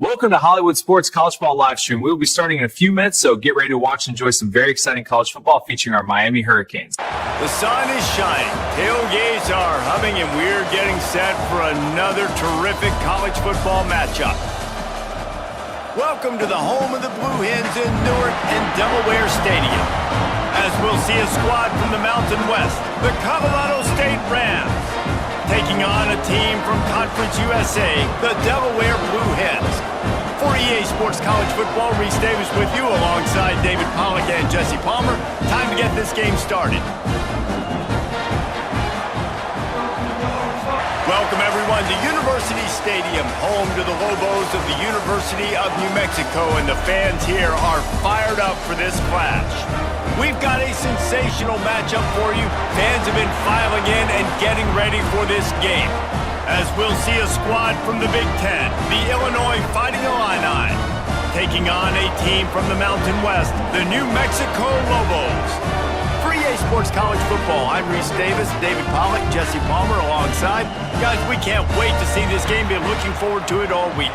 Welcome to Hollywood Sports College Football live stream. We will be starting in a few minutes, so get ready to watch and enjoy some very exciting college football featuring our Miami Hurricanes. The sun is shining, tailgates are humming, and we're getting set for another terrific college football matchup. Welcome to the home of the Blue Hens in Newark and Delaware Stadium, as we'll see a squad from the Mountain West, the Colorado State Rams, taking on a team from Conference USA, the Delaware Blue Hens. For EA Sports College Football, Reese Davis with you alongside David Pollack and Jesse Palmer. Time to get this game started. Welcome everyone to University Stadium, home to the Lobos of the University of New Mexico, and the fans here are fired up for this clash. We've got a sensational matchup for you. Fans have been filing in and getting ready for this game, as we'll see a squad from the Big Ten, the Illinois Fighting Illini, taking on a team from the Mountain West, the New Mexico Lobos. For EA Sports College Football, I'm Reese Davis, David Pollack, Jesse Palmer alongside. Guys, we can't wait to see this game. Been looking forward to it all week.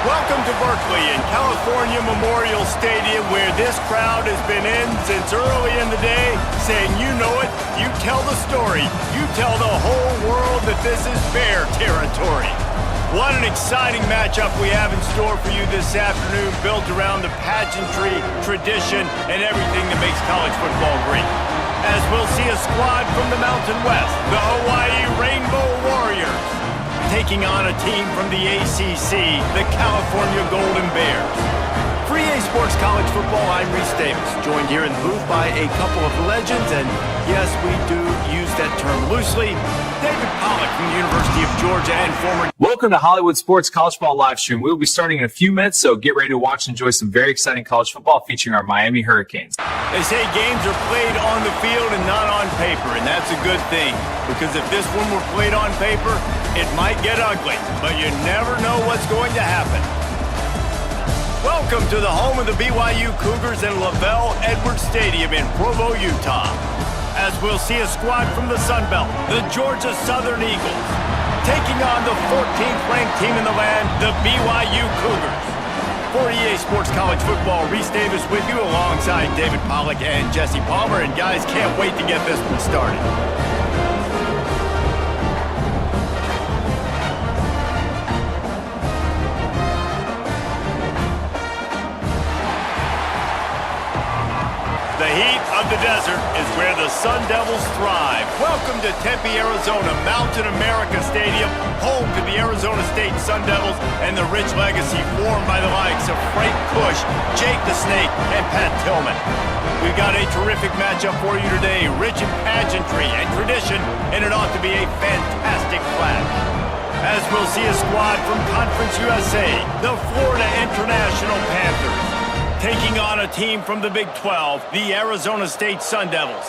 Welcome to Berkeley and California Memorial Stadium, where this crowd has been in since early in the day, saying, you know it, you tell the story, you tell the whole world that this is Bear territory. What an exciting matchup we have in store for you this afternoon, built around the pageantry, tradition, and everything that makes college football great. As we'll see a squad from the Mountain West, the Hawaii Rainbow Warriors, taking on a team from the ACC, the California Golden Bears. For EA Sports College Football, I'm Reese Davis, joined here in the booth by a couple of legends, and yes, we do use that term loosely, David Pollack from the University of Georgia and former... Welcome to Hollywood Sports College Football live stream. We will be starting in a few minutes, so get ready to watch and enjoy some very exciting college football featuring our Miami Hurricanes. They say games are played on the field and not on paper, and that's a good thing, because if this one were played on paper, it might get ugly, but you never know what's going to happen. Welcome to the home of the BYU Cougars and LaVell Edwards Stadium in Provo, Utah, as we'll see a squad from the Sun Belt, the Georgia Southern Eagles, taking on the 14th ranked team in the land, the BYU Cougars. For EA Sports College Football, Reese Davis with you alongside David Pollack and Jesse Palmer, and guys, can't wait to get this one started. The heat of the desert is where the Sun Devils thrive. Welcome to Tempe, Arizona, Mountain America Stadium, home to the Arizona State Sun Devils and the rich legacy formed by the likes of Frank Kush, Jake the Snake, and Pat Tillman. We've got a terrific matchup for you today, rich in pageantry and tradition, and it ought to be a fantastic clash. As we'll see a squad from Conference USA, the Florida International Panthers, taking on a team from the Big 12, the Arizona State Sun Devils.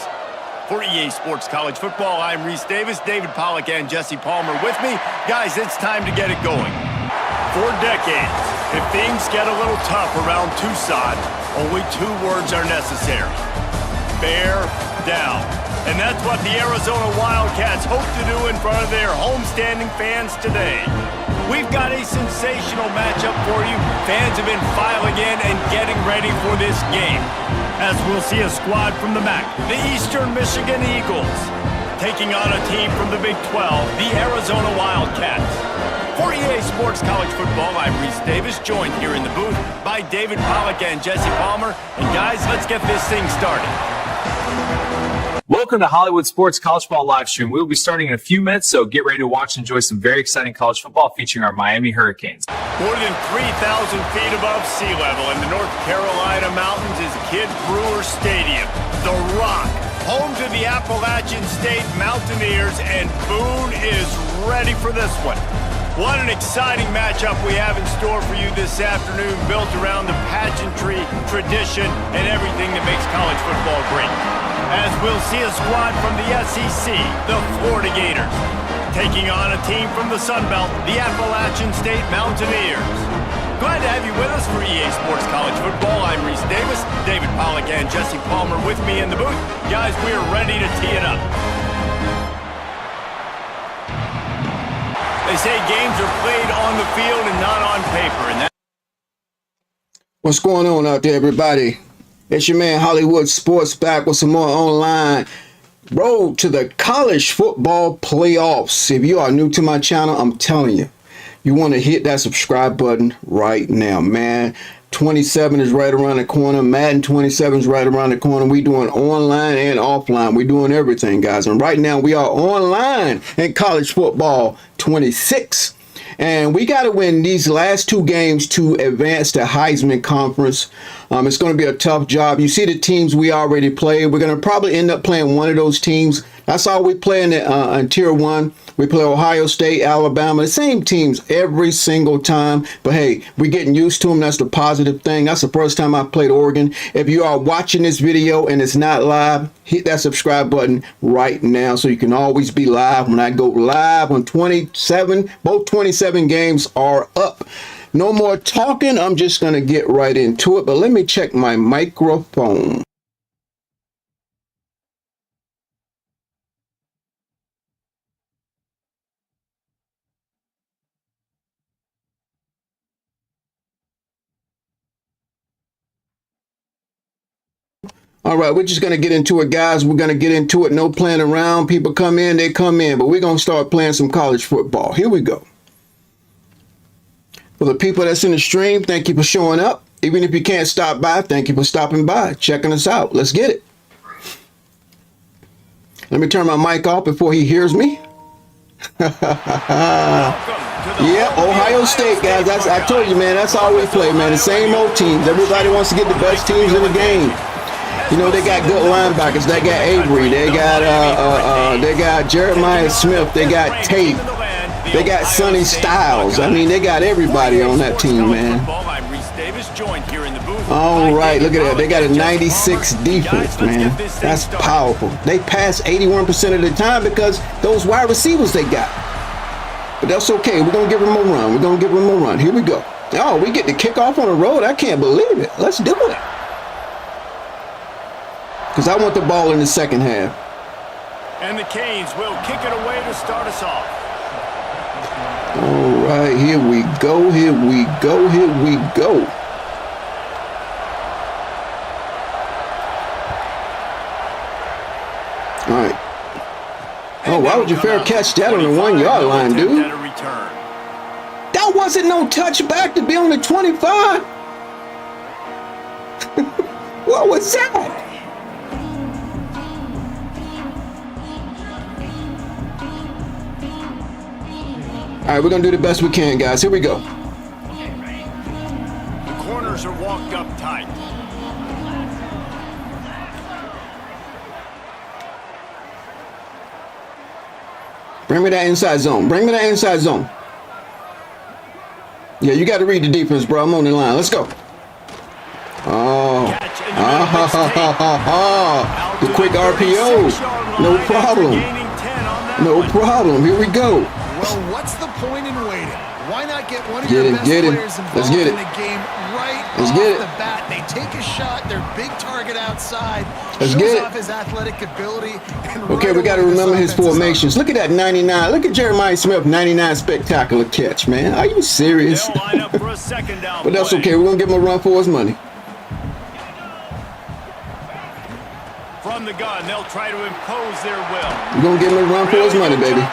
For EA Sports College Football, I'm Reese Davis, David Pollack, and Jesse Palmer with me. Guys, it's time to get it going. For decades, if things get a little tough around Tucson, only two words are necessary: bear down. And that's what the Arizona Wildcats hope to do in front of their homestanding fans today. We've got a sensational matchup for you. Fans have been filing in and getting ready for this game, as we'll see a squad from the MAC, the Eastern Michigan Eagles, taking on a team from the Big 12, the Arizona Wildcats. For EA Sports College Football, I'm Reese Davis, joined here in the booth by David Pollack and Jesse Palmer. And guys, let's get this thing started. Welcome to Hollywood Sports College Football live stream. We will be starting in a few minutes, so get ready to watch and enjoy some very exciting college football featuring our Miami Hurricanes. More than 3,000 feet above sea level in the North Carolina mountains is Kidd Brewer Stadium, the Rock, home to the Appalachian State Mountaineers, and Boone is ready for this one. What an exciting matchup we have in store for you this afternoon, built around the pageantry, tradition, and everything that makes college football great. As we'll see a squad from the SEC, the Florida Gators, taking on a team from the Sun Belt, the Appalachian State Mountaineers. Glad to have you with us for EA Sports College Football. I'm Reese Davis, David Pollack, and Jesse Palmer with me in the booth. Guys, we're ready to tee it up. They say games are played on the field and not on paper, and What's going on out there, everybody? It's your man Hollywood Sports back with some more online road to the college football playoffs. If you are new to my channel, I'm telling you, you want to hit that subscribe button right now, man. 27 is right around the corner. Madden 27 is right around the corner. We doing online and offline. We doing everything, guys. And right now we are online in college football 26. And we got to win these last two games to advance the Heisman Conference. It's going to be a tough job. You see the teams we already played. We're going to probably end up playing one of those teams. That's all we play in Tier 1. We play Ohio State, Alabama, the same teams every single time. But hey, we're getting used to them. That's the positive thing. That's the first time I played Oregon. If you are watching this video and it's not live, hit that subscribe button right now so you can always be live when I go live on 27. Both 27 games are up. No more talking. I'm just going to get right into it. But let me check my microphone. All right, we're just going to get into it, guys. We're going to get into it. No playing around. People come in, they come in. But we're going to start playing some college football. Here we go. For the people that's in the stream, thank you for showing up. Even if you can't stop by, thank you for stopping by, checking us out. Let's get it. Let me turn my mic off before he hears me. Yeah, Ohio State, guys. I told you, man, that's all we play, man. The same old teams. Everybody wants to get the best teams in the game. You know, they got good linebackers. They got Avery. They got Jeremiah Smith. They got Tate. They got Sonny Styles. I mean, they got everybody on that team, man. All right, look at that. They got a 96 defense, man. That's powerful. They pass 81% of the time because those wide receivers they got. But that's okay. We're going to give them a run. We're going to give them a run. Here we go. Oh, we get to kick off on the road. I can't believe it. Let's do it. Because I want the ball in the second half. And the Canes will kick it away to start us off. All right, here we go, here we go, here we go. All right. Oh, why would you fair catch that on the 1 yard line, dude? That wasn't no touchback to be on the 25. What was that? All right, we're going to do the best we can, guys. Here we go. The corners are walked up tight. Bring me that inside zone. Bring me that inside zone. Yeah, you got to read the defense, bro. I'm on the line. Let's go. Oh. The quick RPO. No problem. No problem. Here we go. Well, what's the point in waiting? Why not get one of your best players involved in the game right off the bat? They take a shot, their big target outside, shows off his athletic ability. Okay, we got to remember his formations. Look at that 99. Look at Jeremiah Smith, 99 spectacular catch, man. Are you serious? But that's okay. We're going to give him a run for his money. From the gun, they'll try to impose their will. We're going to give him a run for his money, baby.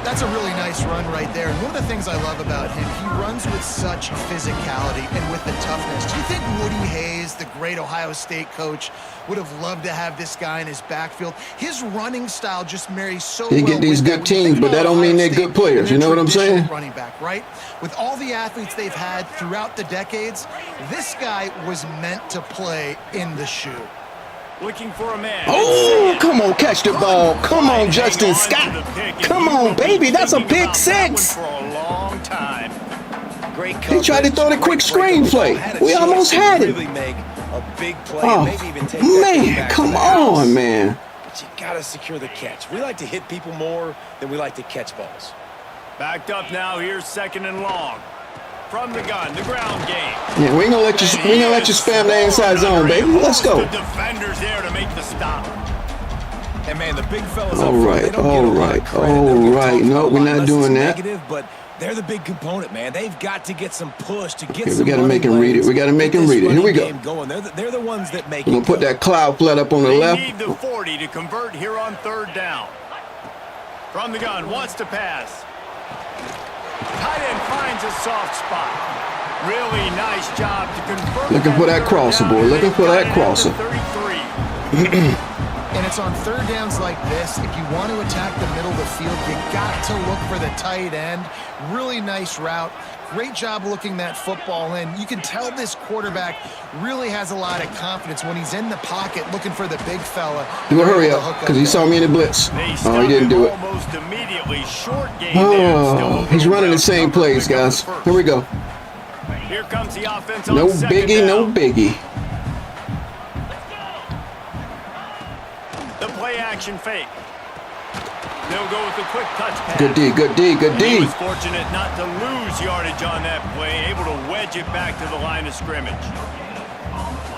That's a really nice run right there. And one of the things I love about him, he runs with such physicality and with the toughness. Do you think Woody Hayes, the great Ohio State coach, would have loved to have this guy in his backfield? His running style just marries so well. They get these good teams, but that don't mean they're good players. You know what I'm saying? Running back, right? With all the athletes they've had throughout the decades, this guy was meant to play in the shoe. Looking for a man. Oh, come on, catch the ball. Come on, Justin Scott. Come on, baby. That's a pick six. He tried to throw the quick screenplay. We almost had it. Oh, man, come on, man. But you got to secure the catch. We like to hit people more than we like to catch balls. Backed up now. Here's second and long. From the gun, the ground game. Yeah, we ain't gonna let you spam the inside zone, baby. Let's go. The defenders there to make the stop. And man, the big fellas all right. No, we're not doing that. But They're the big component, man. They've got to get some push to get Okay, some we gotta make him running read it. lanes, We gotta make get him this read it. Here we running go. game going. They're the ones that make We're it gonna put go. that cloud flat up on the They left. need the 40 to convert here on third down. From the gun, wants to pass. Tight end finds a soft spot. Really nice job to convert. Looking for that crosser, boy. Looking for that crosser. 33. And it's on third downs like this. If you want to attack the middle of the field, you got to look for the tight end. Really nice route. Great job looking that football in. You can tell this quarterback really has a lot of confidence when he's in the pocket looking for the big fella. Do a hurry Able to up, hook because he there. saw me in the blitz. They Oh, he didn't do it. Almost immediately. Short game there. Oh, he's running the same plays, guys. Here we go. Here comes the offense on No second biggie, no down. biggie. The play action fake. They'll go with the quick touch pass. Good D, good D, good He D. was fortunate not to lose yardage on that play, able to wedge it back to the line of scrimmage.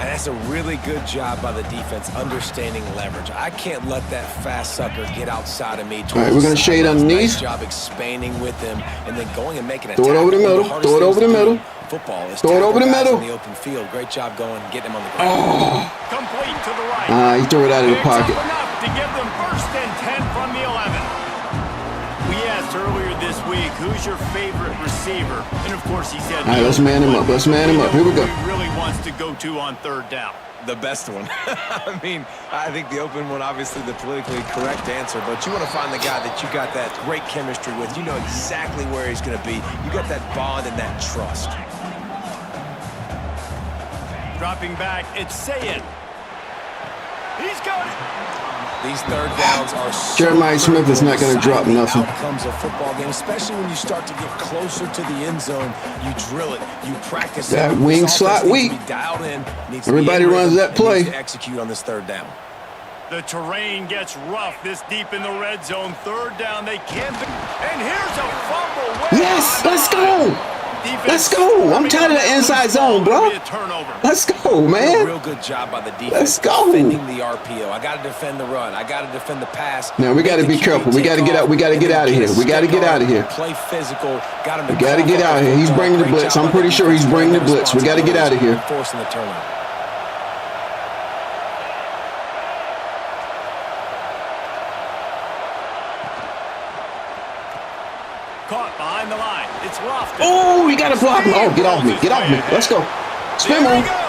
And that's a really good job by the defense understanding leverage. I can't let that fast sucker get outside of me. All right, we're gonna shade underneath. Nice job expanding with him and then going and making a Throw it over the middle. Throw it over the middle. Football is Throw it over the tackle guys middle. in the open field. Great job going and getting him on the ground. Complete to the right. He threw it out of the Picks up pocket. enough to give them first and 10 from the 11. We asked earlier this week, who's your favorite receiver? And of course he said, All right, let's man him up. Let's man him up. Here we go. He really wants to go to on third down. The best one. I mean, I think the open one, obviously the politically correct answer, but you want to find the guy that you got that great chemistry with. You know exactly where he's going to be. You got that bond and that trust. Dropping back, it's Sayed. He's got it. These third downs are so Jeremiah Smith is not gonna drop deciding the nothing. Outcomes of football game, especially when you start to get closer to the end zone. You drill it, you practice it. That This wing offense slot needs to weak. be dialed in, needs to be Everybody in runs rhythm, that and play. needs to execute on this third down. The terrain gets rough this deep in the red zone. Third down, they can't. And here's a fumble. Way Yes, on let's the go. line. Defense Let's go. I'm tired of the forming inside on zone, bro. It'll be a turnover. Let's go, A man. real good job by the defense. Let's go. Defending the RPO. I got to defend the run. I got to defend the pass. Now, we gotta Make the be careful. QB We gotta take get out- off, we gotta and get then out of here. a We gotta step get out of on, here. Play physical. Got him to We gotta cough get up out of here. He's football. bringing the Great blitz. job I'm by pretty the sure he's defense bringing the playing blitz. We gotta get out of here. Forcing the turnover. Caught behind the line. It's Lofton. Oh, you gotta block him. Oh, get off me. Get off me. Let's go. Spin There he move. goes.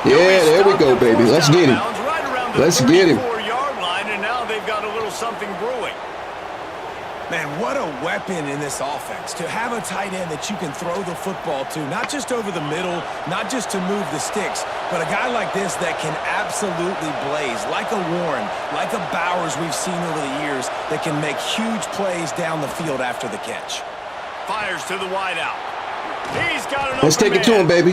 Yeah, there we go, baby. Let's get him. Right around the Let's get him. 34-yard line, and now they've got a little something brewing. Man, what a weapon in this offense. To have a tight end that you can throw the football to, not just over the middle, not just to move the sticks, but a guy like this that can absolutely blaze, like a Warren, like a Bowers we've seen over the years, that can make huge plays down the field after the catch. Fires to the wideout. He's got an Let's open take it to him, man. baby.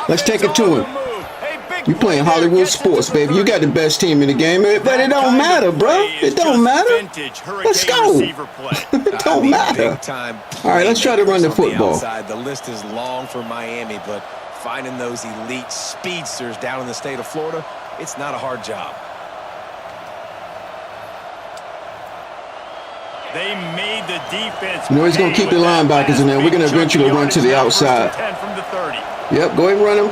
Let's take it to Offense on him. the move. Hey, big You playing play there, Hollywood gets it sports, to the baby. You got the 30. best team in the game, but it That don't kind matter, of bro. play is It don't just matter. vintage Let's Hurricane go. receiver play. It don't matter. Big time All right, let's try to run the playmakers on football. outside. The list is long for Miami, but finding those elite speedsters down in the state of Florida, it's not a hard job. They made the defense. You know, he's gonna keep the linebackers in there. We're gonna eventually run to the outside. 10 from the 30. Yep, go ahead and run him.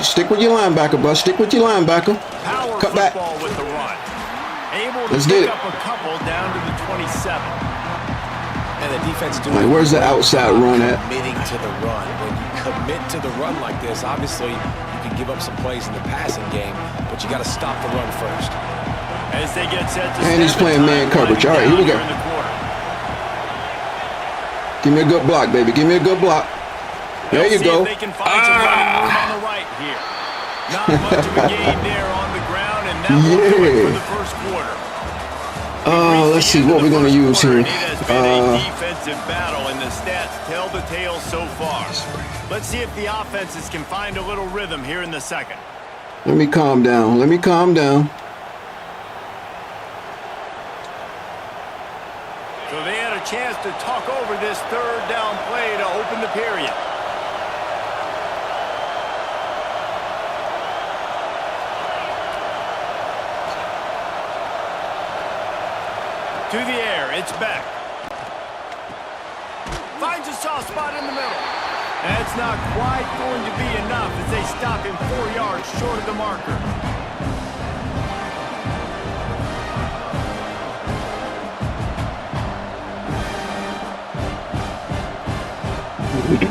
Stick with your linebacker, bro. Stick with your linebacker. Power Cut back. football with the run. Able to Let's pick get it. up a couple down to the 27. And the defense doing All right, where's the a great outside job run at? committing to the run. When you commit to the run like this, obviously you can give up some plays in the passing game, but you got to stop the run first. As they get set to And he's snap, playing the man time coverage. All right, winding here we down go. in the quarter. Give me a good block, baby. Give me a good block. There They'll you see go. if they can find some running room on the right here. Not much of a gain there on the ground, and that will do it for the first quarter. Let's see what we're gonna use here. It has been a defensive battle, and the stats tell the tale so far. Let's see if the offenses can find a little rhythm here in the second. Let me calm down. Let me calm down. So they had a chance to talk over this third down play to open the period. To the air, it's back. Finds a soft spot in the middle. That's not quite going to be enough as they stop him 4 yards short of the marker.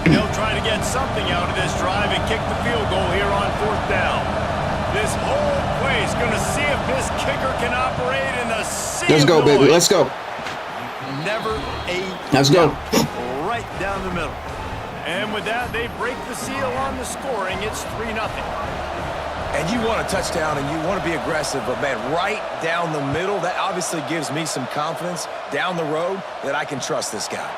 They'll try to get something out of this drive and kick the field goal here on 4th down. This whole play is going to see if this kicker can operate in the sea. Let's go, baby. Let's go. Never a Let's go. right down the middle. And with that, they break the seal on the scoring. It's 3-0. And you want a touchdown and you want to be aggressive, but man, right down the middle, that obviously gives me some confidence down the road that I can trust this guy.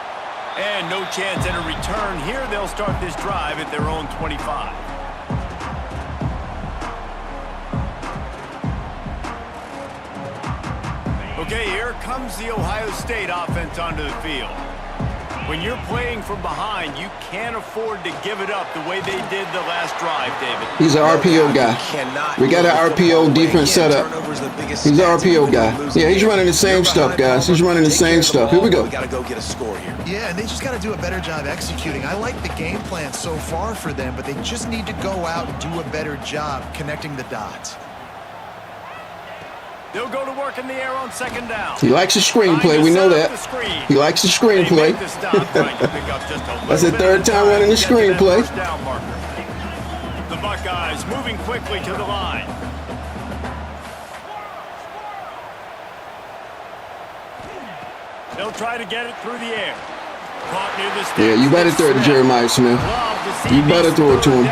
And no chance at a return here. They'll start this drive at their own 25. Okay, here comes the Ohio State offense onto the field. When you're playing from behind, you can't afford to give it up the way they did the last drive, David. He's an RPO guy. We got an RPO defense set up. He's an RPO guy. Yeah, he's running the same stuff, guys. He's running the same stuff. Here we go. We got to go get a score here. Yeah, and they just got to do a better job executing. I like the game plan so far for them, but they just need to go out and do a better job connecting the dots. They'll go to work in the air on 2nd down. He likes the screenplay. We know that. He likes the screenplay. That's the 3rd time running the screenplay. The Buckeyes moving quickly to the line. They'll try to get it through the air. Caught near the sticks. Yeah, you better throw it to Jeremiah Smith. You better throw it to him.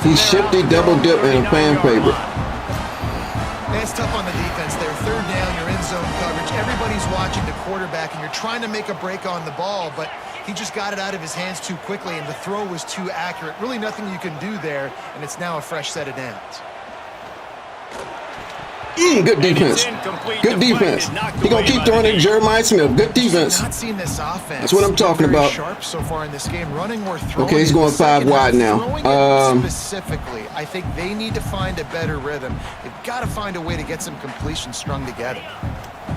He's shifty, double dip, and a fan favorite. It's tough on the defense there. 3rd down, you're in zone coverage. Everybody's watching the quarterback, and you're trying to make a break on the ball, but he just got it out of his hands too quickly, and the throw was too accurate. Really nothing you can do there, and it's now a fresh set of downs. Good defense. Good defense. He's going to keep throwing it to Jeremiah Smith. Good defense. Not seen this offense. That's what I'm talking about. Sharp so far in this game, running more throwing. Okay, he's going 5 wide now. Specifically, I think they need to find a better rhythm. They've got to find a way to get some completion strung together.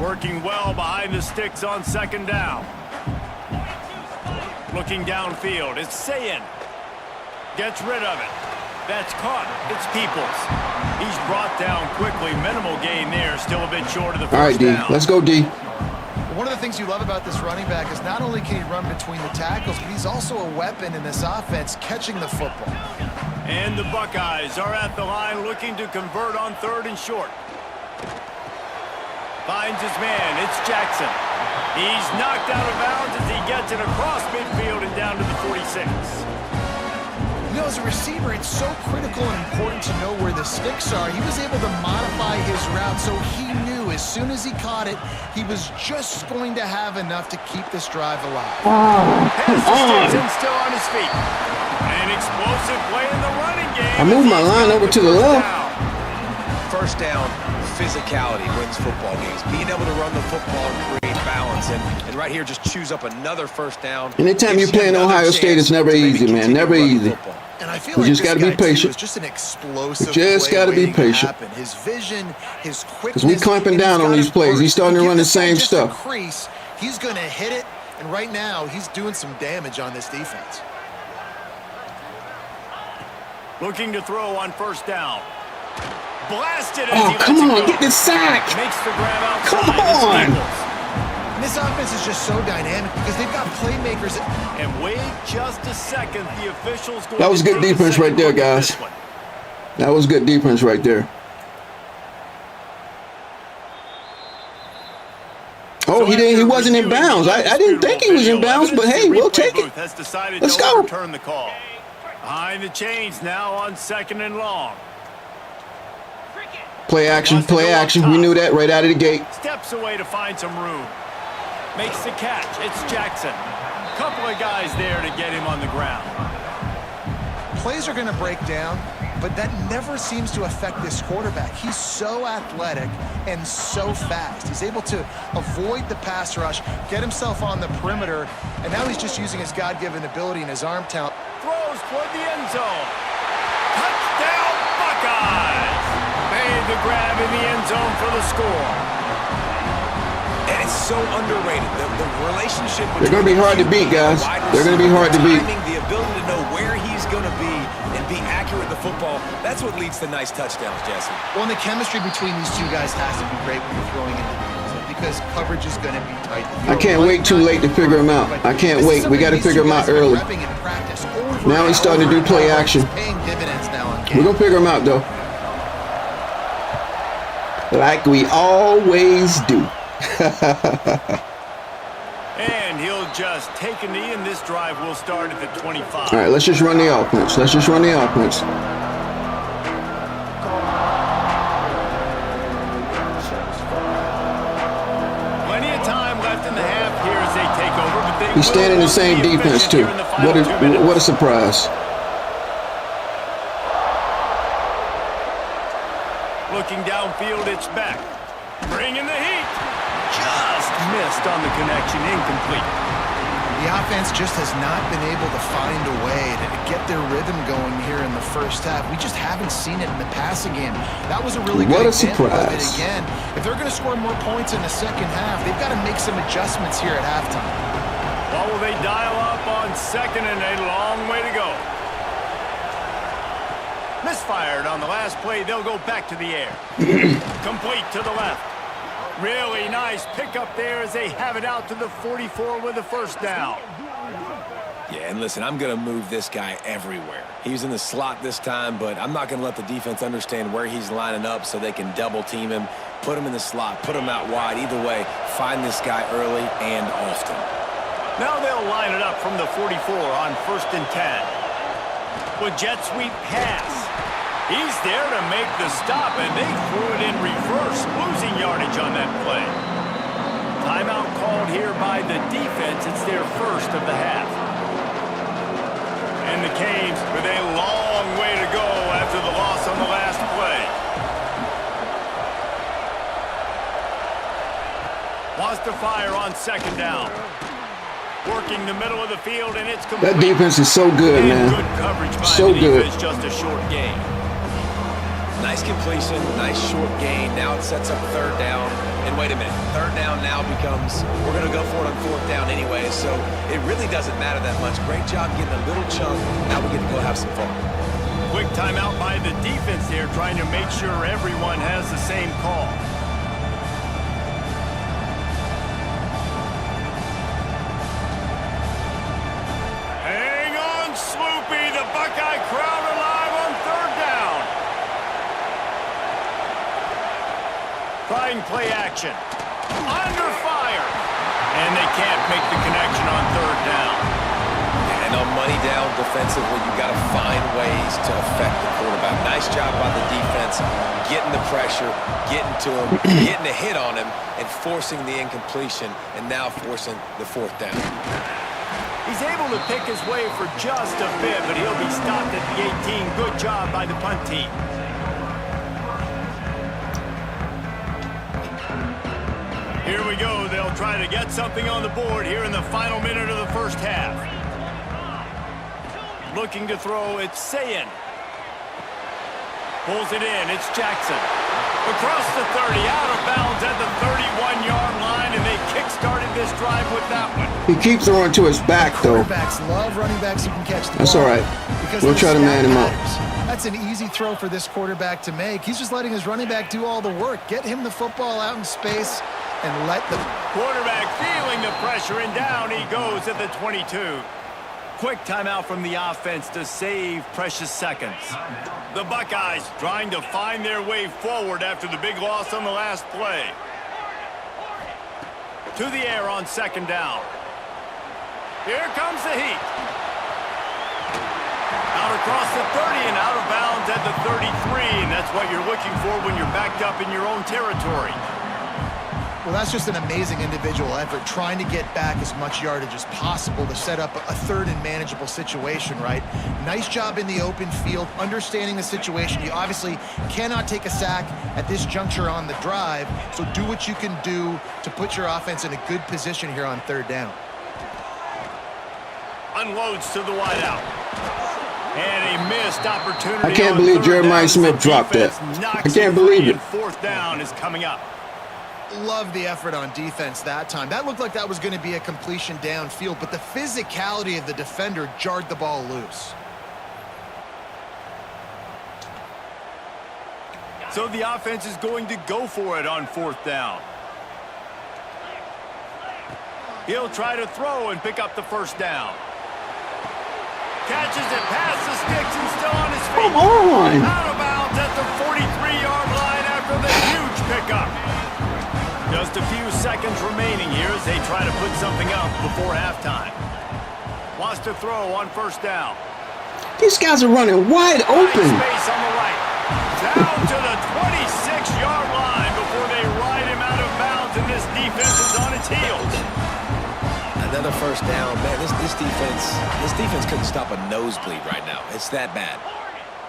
Working well behind the sticks on 2nd down. Looking downfield, it's Sayin. Gets rid of it. That's caught. It's Peoples. He's brought down quickly. Minimal gain there. Still a bit short of the first down. All right, D. Let's go, D. One of the things you love about this running back is not only can he run between the tackles, but he's also a weapon in this offense, catching the football. And the Buckeyes are at the line looking to convert on 3rd and short. Finds his man. It's Jackson. He's knocked out of bounds as he gets it across midfield and down to the 46. You know, as a receiver, it's so critical and important to know where the sticks are. He was able to modify his route so he knew as soon as he caught it, he was just going to have enough to keep this drive alive. Has the sticks and still on his feet. An explosive play in the running game. I moved my line over to the left. 1st down, physicality wins football games. Being able to run the football and create balance. And right here, just choose up another 1st down. Anytime you play in Ohio State, it's never easy, man. Never easy. And I feel You like just got to be patient. Was just an explosive You just play got to be waiting patient. happen. His vision, his quickness. Because we clamping and he's down on got these a plays. burst. He's starting to Give run the this guy same just a stuff. crease, he's going to hit it, and right now he's doing some damage on this defense. Looking to throw on 1st down. Blasted as Oh, he come lets it on. go. Get the sack. Makes the grab outside. Come It's on. Eagles. And this offense is just so dynamic because they've got playmakers. And wait just a second. The officials going That was to good take a defense second right there, look at guys. this one. That was good defense right there. Oh, he wasn't in bounds. I didn't think he was in bounds, but hey, we'll take it. Let's go. Turn the call. Behind the chains now on 2nd and long. Play action, play action. We knew that right out of the gate. Steps away to find some room. Makes the catch. It's Jackson. Couple of guys there to get him on the ground. Plays are going to break down, but that never seems to affect this quarterback. He's so athletic and so fast. He's able to avoid the pass rush, get himself on the perimeter, and now he's just using his God-given ability and his arm talent. Throws toward the end zone. Touchdown, Buckeyes! Made the grab in the end zone for the score. And it's It's so underrated. The relationship between They're gonna be hard to beat, guys. They're gonna be hard to beat. The ability to know where he's going to be and be accurate with the football, that's what leads to nice touchdowns, Jesse. Well, and the chemistry between these two guys has to be great when you're throwing into the end zone because coverage is going to be tight. I can't wait too late to figure him out. I can't wait. We got to figure him out early. Now he's starting to do play action. We're gonna figure him out though, like we always do. And he'll just take a knee, and this drive will start at the 25. All right, let's just run the offense. Let's just run the offense. Plenty of time left in the half here as they take over, but they He's standing the same defense too. What a surprise. Looking downfield, it's back. Bringing the heat. Just missed on the connection, incomplete. The offense just has not been able to find a way to get their rhythm going here in the first half. We just haven't seen it in the passing game. That was a really good example of it again. If they're going to score more points in the second half, they've got to make some adjustments here at halftime. What will they dial up on second and a long way to go? Misfired on the last play. They'll go back to the air. Complete to the left. Really nice pickup there as they have it out to the 44 with a first down. Yeah, and listen, I'm going to move this guy everywhere. He's in the slot this time, but I'm not going to let the defense understand where he's lining up so they can double team him, put him in the slot, put him out wide. Either way, find this guy early and often. Now they'll line it up from the 44 on 1st and 10. With jet sweep pass. He's there to make the stop, and they threw it in reverse, losing yardage on that play. Timeout called here by the defense. It's their first of the half. And the Canes with a long way to go after the loss on the last play. Wants to fire on second down. Working the middle of the field, and it's complete. That defense is so good, man. Good coverage by so the good. defense, just a short gain. Nice completion, nice short gain. Now it sets up third down. And wait a minute, third down now becomes, we're going to go for it on fourth down anyway, so it really doesn't matter that much. Great job getting a little chunk. Now we get to go have some fun. Quick timeout by the defense there, trying to make sure everyone has the same call. Hang on, Sloopy. The Buckeye crowd alive on third down. Trying play action. Under fire. And they can't make the connection on third down. And on money down defensively, you got to find ways to affect the quarterback. Nice job by the defense, getting the pressure, getting to him, getting a hit on him, and forcing the incompletion, and now forcing the fourth down. He's able to pick his way for just a bit, but he'll be stopped at the 18. Good job by the punt team. Here we go. They'll try to get something on the board here in the final minute of the first half. Looking to throw, it's Sayin. Pulls it in, it's Jackson. Across the 30, out of bounds at the 31-yard line, and they kick-started this drive with that one. He keeps throwing to his back, though. Quarterbacks love running backs who can catch the That's ball. all right. Because We'll the try to man him up. matters. That's an easy throw for this quarterback to make. He's just letting his running back do all the work. Get him the football out in space and let the Quarterback feeling the pressure, and down he goes at the 22. Quick timeout from the offense to save precious seconds. The Buckeyes trying to find their way forward after the big loss on the last play. To the air on second down. Here comes the heat. Out across the 30 and out of bounds at the 33, and that's what you're looking for when you're backed up in your own territory. Well, that's just an amazing individual effort, trying to get back as much yardage as possible to set up a third and manageable situation, right? Nice job in the open field, understanding the situation. You obviously cannot take a sack at this juncture on the drive, so do what you can do to put your offense in a good position here on third down. Unloads to the wideout. And a missed opportunity. I can't on believe third Jeremiah down. Smith The dropped that. defense knocks I can't it free, believe it. and fourth down is coming up. love the effort on defense that time. That looked like that was going to be a completion downfield, but the physicality of the defender jarred the ball loose. So the offense is going to go for it on 4th down. He'll try to throw and pick up the 1st down. Catches it past the sticks and still on his feet. Come on. Out of bounds at the 43-yard line after the huge pickup. Just a few seconds remaining here as they try to put something up before halftime. Wants to throw on 1st down. These guys are running wide open. Space on the right. Down to the 26-yard line before they ride him out of bounds, and this defense is on its heels. Another 1st down. Man, this defense couldn't stop a nosebleed right now. It's that bad.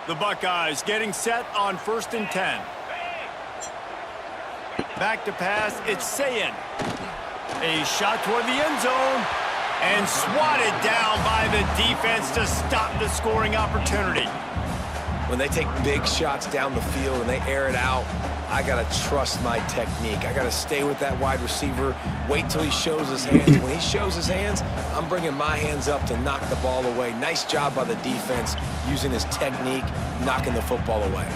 The Buckeyes getting set on 1st and 10. Back to pass. It's Sayin. A shot toward the end zone and swatted down by the defense to stop the scoring opportunity. When they take big shots down the field and they air it out, I got to trust my technique. I got to stay with that wide receiver, wait till he shows his hands. When he shows his hands, I'm bringing my hands up to knock the ball away. Nice job by the defense using his technique, knocking the football away.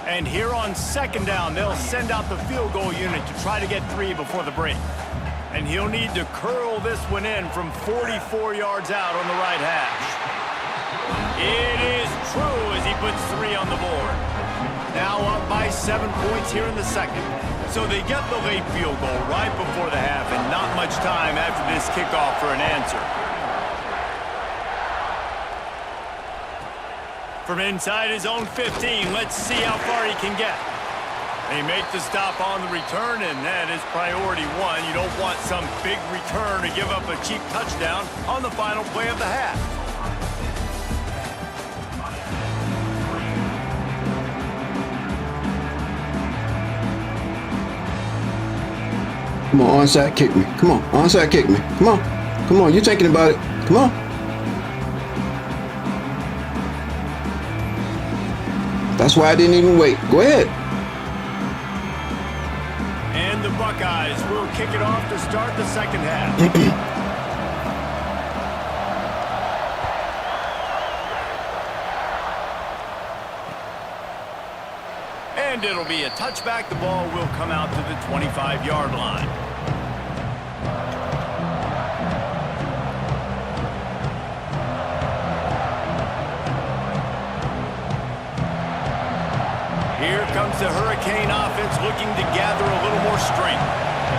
And here on 2nd down, they'll send out the field goal unit to try to get 3 before the break. And he'll need to curl this one in from 44 yards out on the right hash. It is true as he puts 3 on the board. Now up by 7 points here in the 2nd. So they get the late field goal right before the half and not much time after this kickoff for an answer. From inside his own 15, let's see how far he can get. They make the stop on the return, and that is priority 1. You don't want some big return to give up a cheap touchdown on the final play of the half. Come on, onside kick me. Come on, onside kick me. Come on. Come on, you're thinking about it. Come on. That's why I didn't even wait. Go ahead. And the Buckeyes will kick it off to start the 2nd half. And it'll be a touchback. The ball will come out to the 25-yard line. Here comes the Hurricane offense looking to gather a little more strength.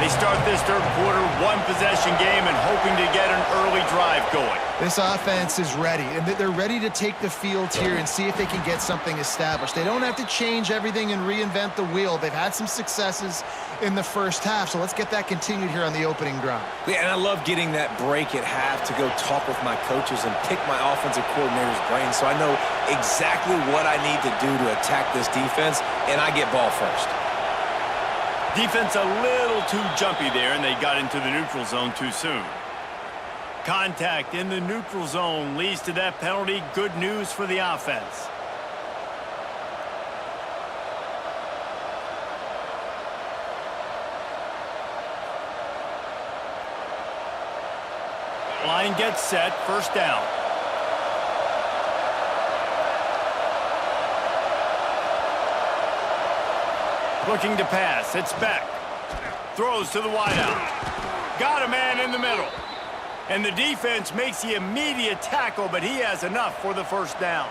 They start this 3rd quarter 1-possession game and hoping to get an early drive going. This offense is ready, and they're ready to take the field here and see if they can get something established. They don't have to change everything and reinvent the wheel. They've had some successes in the 1st half, so let's get that continued here on the opening drive. Yeah, and I love getting that break at half to go talk with my coaches and pick my offensive coordinator's brain so I know exactly what I need to do to attack this defense, and I get ball first. Defense a little too jumpy there, and they got into the neutral zone too soon. Contact in the neutral zone leads to that penalty. Good news for the offense. Line gets set, 1st down. Looking to pass, it's Beck. Throws to the wideout. Got a man in the middle. And the defense makes the immediate tackle, but he has enough for the 1st down.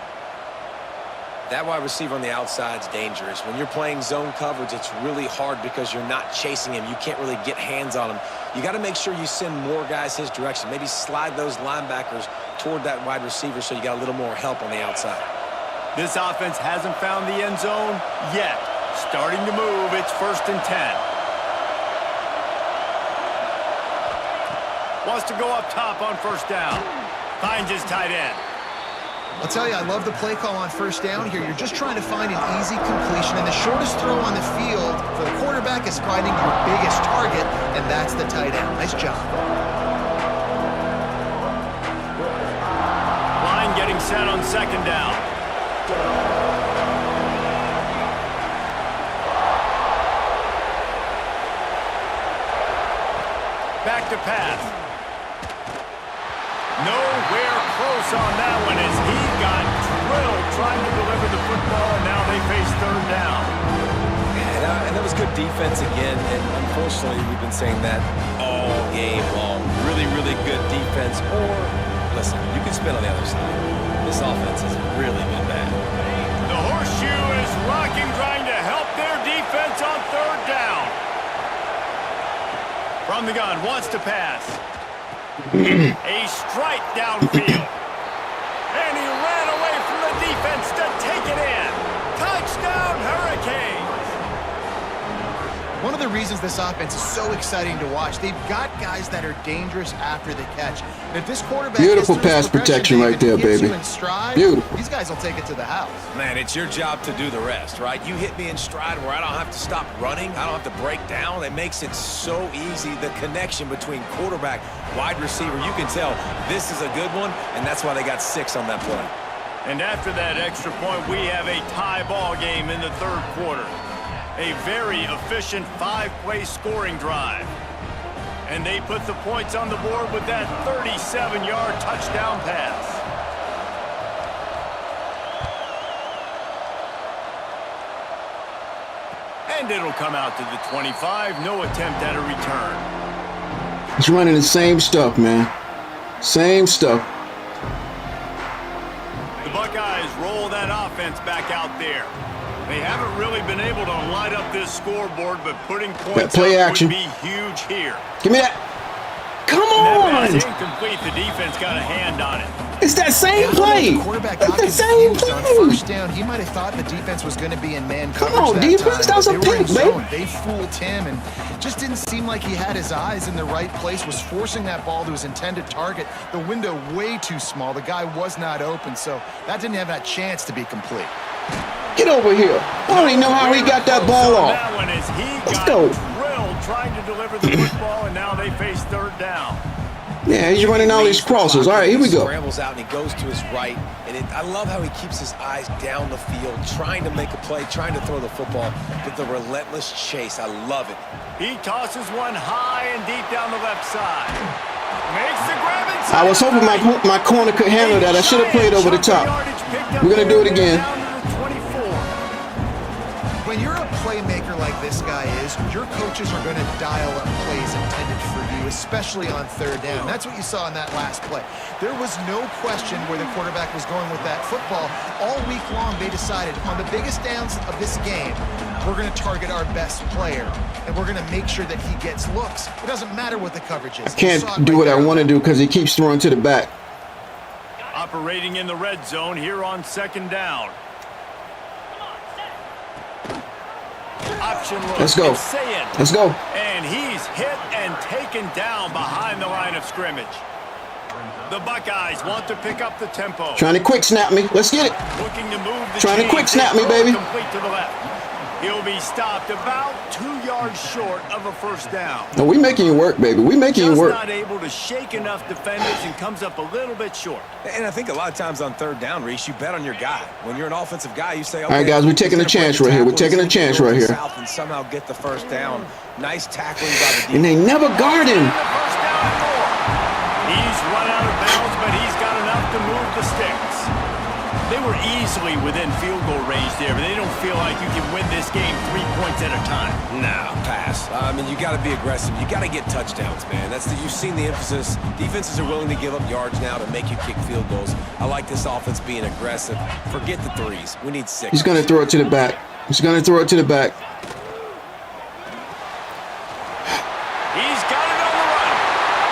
That wide receiver on the outside is dangerous. When you're playing zone coverage, it's really hard because you're not chasing him. You can't really get hands on him. You got to make sure you send more guys his direction. Maybe slide those linebackers toward that wide receiver so you got a little more help on the outside. This offense hasn't found the end zone yet. Starting to move, it's 1st and 10. Wants to go up top on 1st down. Finds his tight end. I'll tell you, I love the play call on 1st down here. You're just trying to find an easy completion, and the shortest throw on the field for the quarterback is finding your biggest target, and that's the tight end. Nice job. Line getting set on 2nd down. Back to pass. Nowhere close on that one as he got drilled trying to deliver the football, and now they face third down. And that was good defense again, and unfortunately we've been saying that all game long. Really, really good defense. Or, listen, you can spin on the other side. This offense has really been bad. The horseshoe is rocking, trying to help their defense on third down. From the gun, wants to pass. A strike downfield. And he ran away from the defense to take it in. Touchdown, Hurricanes. One of the reasons this offense is so exciting to watch, they've got guys that are dangerous after the catch. And if this quarterback Beautiful gets through his pass protection progression, right there, David, hits baby. you in stride, Beautiful. these guys will take it to the house. Man, it's your job to do the rest, right? You hit me in stride where I don't have to stop running. I don't have to break down. It makes it so easy. The connection between quarterback, wide receiver, you can tell this is a good one, and that's why they got 6 on that play. And after that extra point, we have a tie ball game in the third quarter. A very efficient 5-play scoring drive. And they put the points on the board with that 37-yard touchdown pass. And it'll come out to the 25. No attempt at a return. He's running the same stuff, man. Same stuff. The Buckeyes roll that offense back out there. They haven't really been able to light up this scoreboard, but putting points play up action. would be huge here. Give me that. Come That pass on! incomplete. The defense got a hand on it. It's that same play. The quarterback That's got the same confused on play. first down. He might have thought the defense was going to be in man Come coverage on, that defense. time, That was but a they were in pick, baby. zone. They fooled him and just didn't seem like he had his eyes in the right place, was forcing that ball to his intended target. The window way too small. The guy was not open, so that didn't have that chance to be complete. Get over here. I don't even know how he got that ball So off. that one is he Let's got go. drilled trying to deliver the football, and now they face third down. Yeah, he's running all these crosses. All right, here we He go. scrambles out and he goes to his right. And I love how he keeps his eyes down the field, trying to make a play, trying to throw the football. But the relentless chase, I love it. He tosses one high and deep down the left side. Makes the grab inside. I was hoping my corner could handle that. I should have played over the top. We're going to do it again. Down to the 24. When you're a playmaker like this guy is, your coaches are going to dial up plays intended for you, especially on third down. That's what you saw in that last play. There was no question where the quarterback was going with that football. All week long, they decided on the biggest downs of this game, we're going to target our best player, and we're going to make sure that he gets looks. It doesn't matter what the coverage is. Can't do what I want to do because he keeps throwing to the back. Operating in the red zone here on second down. Option look. Let's go. It's Sayin. Let's go. And he's hit and taken down behind the line of scrimmage. The Buckeyes want to pick up the tempo. Trying to quick snap me. Let's get it. Looking to move the Trying to chains. quick snap me, Throw baby. Complete to the left. He'll be stopped about 2 yards short of a first down. No, we making you work, baby. We making you Just work. not able to shake enough defenders and comes up a little bit short. And I think a lot of times on third down, Reese, you bet on your guy. When you're an offensive guy, you say, okay, All right, guys, we're taking a he's gonna chance break right here. We're tackles, taking a he's gonna chance go right to the here. south and somehow get the first down. Nice tackling by the defense. And they never guard him. The first down and more. He's run out of bounds, but he's got enough to move the sticks. They were easily within field goal range there, but they don't feel like you can win this game 3 points at a time. No, pass. I mean, you got to be aggressive. You got to get touchdowns, man. You've seen the emphasis. Defenses are willing to give up yards now to make you kick field goals. I like this offense being aggressive. Forget the threes. We need 6. He's going to throw it to the back. He's going to throw it to the back. He's got it on the run.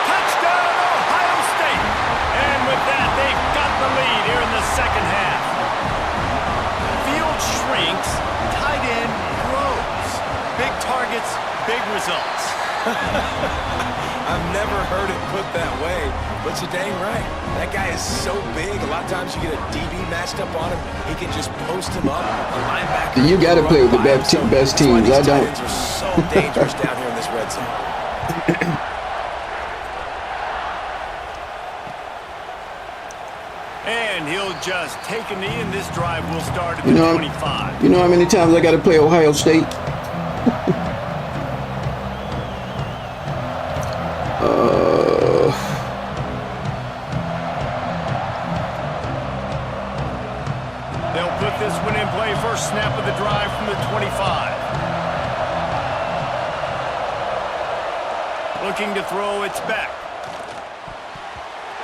Touchdown, Ohio State. And with that, they've got the lead here in the second half. Field shrinks, tight end grows. Big targets, big results. I've never heard it put that way, but you're dang right. That guy is so big. A lot of times you get a DB matched up on him. He can just post him up. A linebacker. You got to can play run with the by best himself. best That's why teams. these I tight don't. ends are so dangerous down here in this red zone. And he'll just take a knee, and this drive will start at the You know, 25. You know how many times I got to play Ohio State? Looking to throw, it's back.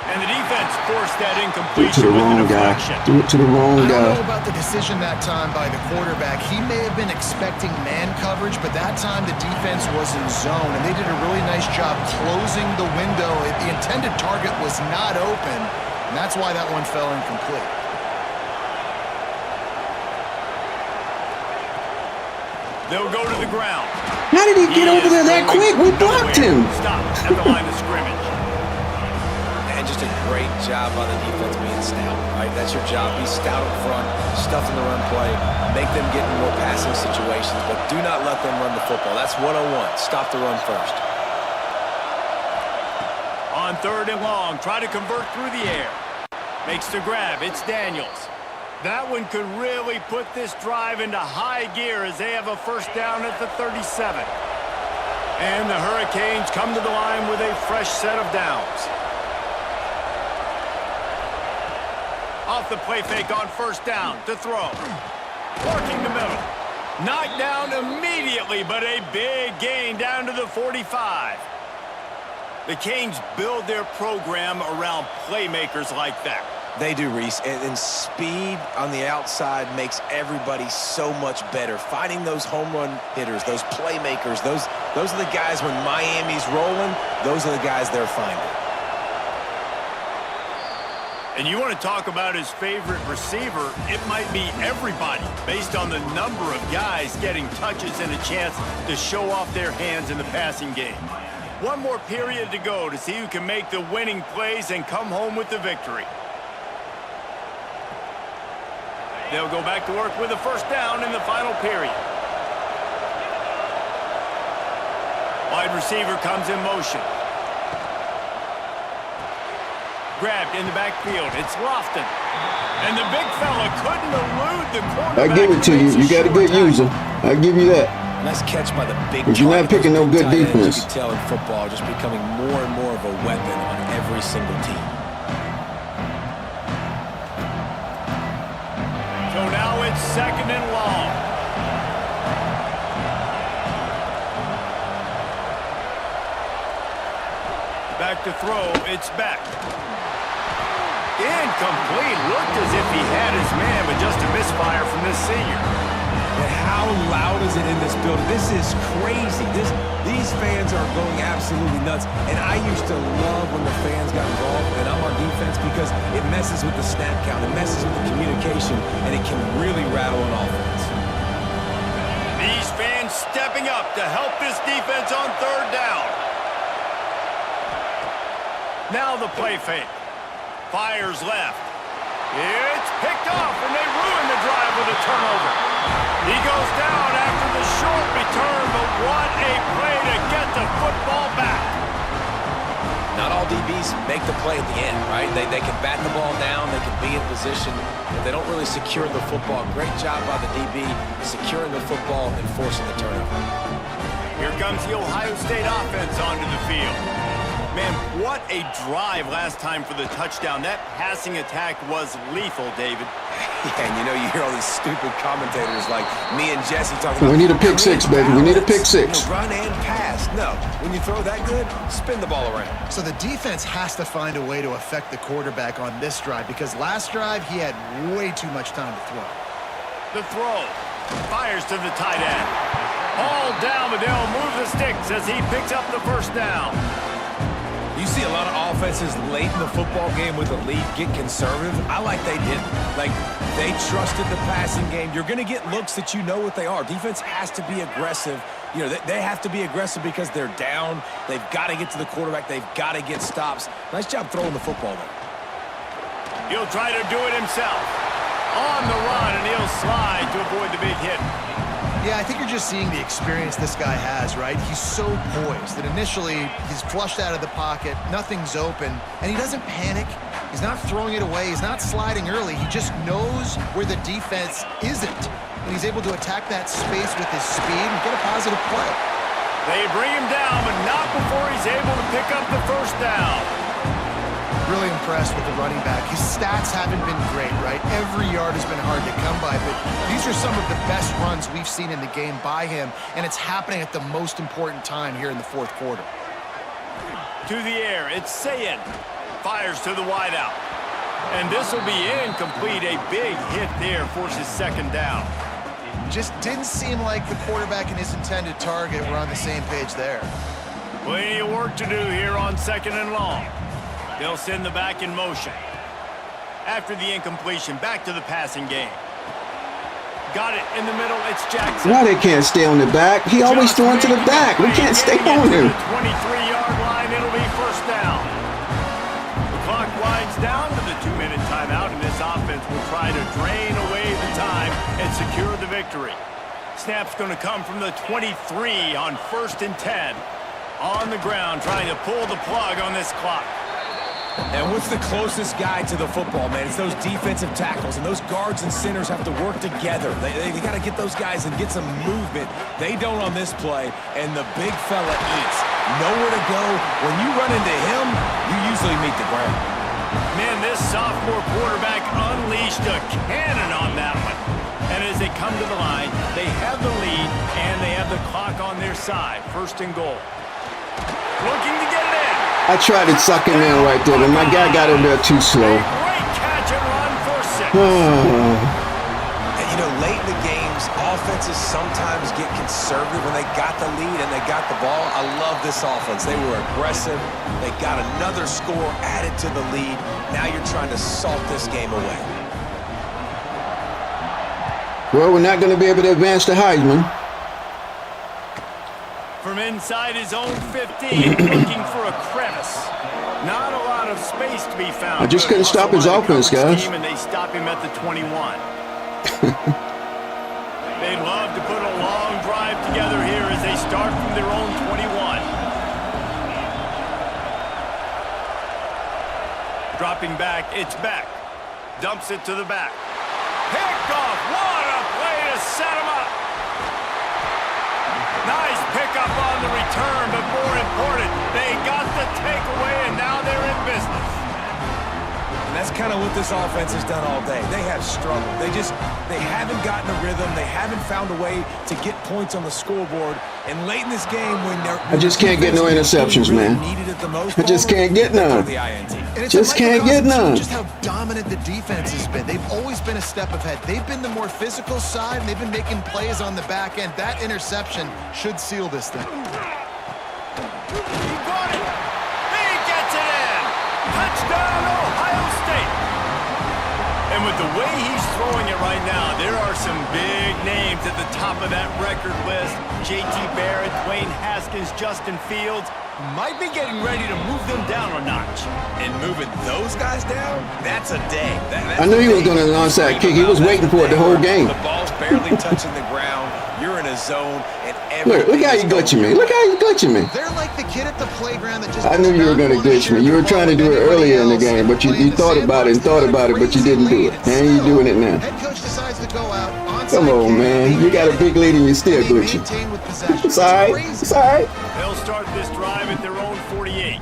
And the defense forced that Threw it to incompletion the with wrong the guy. deflection. Threw it to the wrong I don't know guy. about the decision that time by the quarterback. He may have been expecting man coverage, but that time the defense was in zone, and they did a really nice job closing the window. The intended target was not open, and that's why that one fell incomplete. They'll go to the ground. How did he get over there that quick? We blocked him. Stop at the line of scrimmage. And just a great job by the defense being stout, right? That's your job. Be stout up front, stuff in the run play, make them get in more passing situations, but do not let them run the football. That's 101. Stop the run first. On 3rd and long, try to convert through the air. Makes the grab. It's Daniels. That one could really put this drive into high gear as they have a first down at the 37. And the Hurricanes come to the line with a fresh set of downs. Off the play fake on first down to throw. Working the middle. Knocked down immediately, but a big gain down to the 45. The Canes build their program around playmakers like that. They do, Reese, and speed on the outside makes everybody so much better. Finding those home run hitters, those playmakers, those are the guys when Miami's rolling, those are the guys they're finding. And you want to talk about his favorite receiver, it might be everybody based on the number of guys getting touches and a chance to show off their hands in the passing game. One more period to go to see who can make the winning plays and come home with the victory. They'll go back to work with a first down in the final period. Wide receiver comes in motion. Grabbed in the backfield. It's Lofton. And the big fella couldn't elude the quarterback. I give it to you. You got a good user. I give you that. Nice catch by the big But you're not target. picking no Those good tight ends, defense. You can tell in football just becoming more and more of a weapon on every single team. So now it's 2nd and long. Back to throw. It's back. Incomplete. Looked as if he had his man, but just a misfire from this senior. And how loud is it in this building? This is crazy. These fans are going absolutely nuts. And I used to love when the fans got involved, and I'm on defense because it messes with the snap count, it messes with the communication, and it can really rattle an offense. These fans stepping up to help this defense on 3rd down. Now the play fake. Fires left. It's picked off, and they ruin the drive with a turnover. He goes down after the short return, but what a play to get the football back. Not all DBs make the play at the end, right? They can bat the ball down, they can be in position, but they don't really secure the football. Great job by the DB securing the football and forcing the turnover. Here comes the Ohio State offense onto the field. Man, what a drive last time for the touchdown. That passing attack was lethal, David. Yeah, and you hear all these stupid commentators like me and Jesse talking about... We need a pick six, baby. We need a pick six. Run and pass. No, when you throw that good, spin the ball around. So the defense has to find a way to affect the quarterback on this drive because last drive he had way too much time to throw. The throw. Fires to the tight end. All down, but they'll move the sticks as he picks up the first down. You see a lot of offenses late in the football game with a lead get conservative. I like they didn't. Like, they trusted the passing game. You're going to get looks that you know what they are. Defense has to be aggressive. They have to be aggressive because they're down. They've got to get to the quarterback. They've got to get stops. Nice job throwing the football there. He'll try to do it himself. On the run, and he'll slide to avoid the big hit. Yeah, I think you're just seeing the experience this guy has, right? He's so poised that initially he's flushed out of the pocket, nothing's open, and he doesn't panic. He's not throwing it away. He's not sliding early. He just knows where the defense isn't, and he's able to attack that space with his speed and get a positive play. They bring him down, but not before he's able to pick up the first down. Really impressed with the running back. His stats haven't been great, right? Every yard has been hard to come by, but these are some of the best runs we've seen in the game by him, and it's happening at the most important time here in the 4th quarter. To the air, it's Sayin. Fires to the wideout. And this will be incomplete. A big hit there forces second down. Just didn't seem like the quarterback and his intended target were on the same page there. Plenty of work to do here on second and long. They'll send the back in motion. After the incompletion, back to the passing game. Got it in the middle. It's Jackson. Why they can't stay on the back? He always throwing to the back. We can't stay on him. 23-yard line. It'll be first down. The clock winds down to the 2-minute timeout, and this offense will try to drain away the time and secure the victory. Snap's going to come from the 23 on 1st and 10. On the ground, trying to pull the plug on this clock. And what's the closest guy to the football, man? It's those defensive tackles, and those guards and centers have to work together. They got to get those guys and get some movement. They don't on this play, and the big fella eats. Nowhere to go. When you run into him, you usually meet the ground. Man, this sophomore quarterback unleashed a cannon on that one. And as they come to the line, they have the lead, and they have the clock on their side. 1st and goal. Looking to get it in. I tried to suck him in right there, but my guy got in there too slow. Great catch and run for 6. And you know, late in the games, offenses sometimes get conservative when they got the lead and they got the ball. I love this offense. They were aggressive. They got another score added to the lead. Now you're trying to salt this game away. Well, we're not going to be able to advance the Heisman. From inside his own 15, looking for a crevice. Not a lot of space to be found. I just couldn't stop his offense, guys. And they stop him at the 21. They'd love to put a long drive together here as they start from their own 21. Dropping back, it's Beck. Dumps it to the back. Picked off. What a play to set him up. Nice pickup on the return, but more important, they got the takeaway, and now they're in business. And that's kind of what this offense has done all day. They have struggled. They haven't gotten a rhythm. They haven't found a way to get points on the scoreboard. And late in this game, I just can't get no interceptions, man. I just can't get none. Just can't get none. Just how dominant the defense has been. They've always been a step ahead. They've been the more physical side, and they've been making plays on the back end. That interception should seal this thing. He got it. He gets it in. Touchdown, Ohio State. And with the way he's throwing it right now, there are some big names at the top of that record list. J.T. Barrett, Dwayne Haskins, Justin Fields. Might be getting ready to move them down a notch. And moving those guys down, that's a day. I knew he was going to an onside kick. He was waiting for it the whole game. The ball's barely touching the ground. You're in a zone, and Look how you glitching me. Look how you glitching me. They're like the kid at the playground that just I knew you were going to glitch me. You were trying to do it earlier in the game, but you thought about it and thought about it, but you didn't do it. And you're doing it now. Head coach decides to go out. Come on, man. You got a big lead and you're still glitching. It's all right. It's all right. They'll start this drive at their own 48.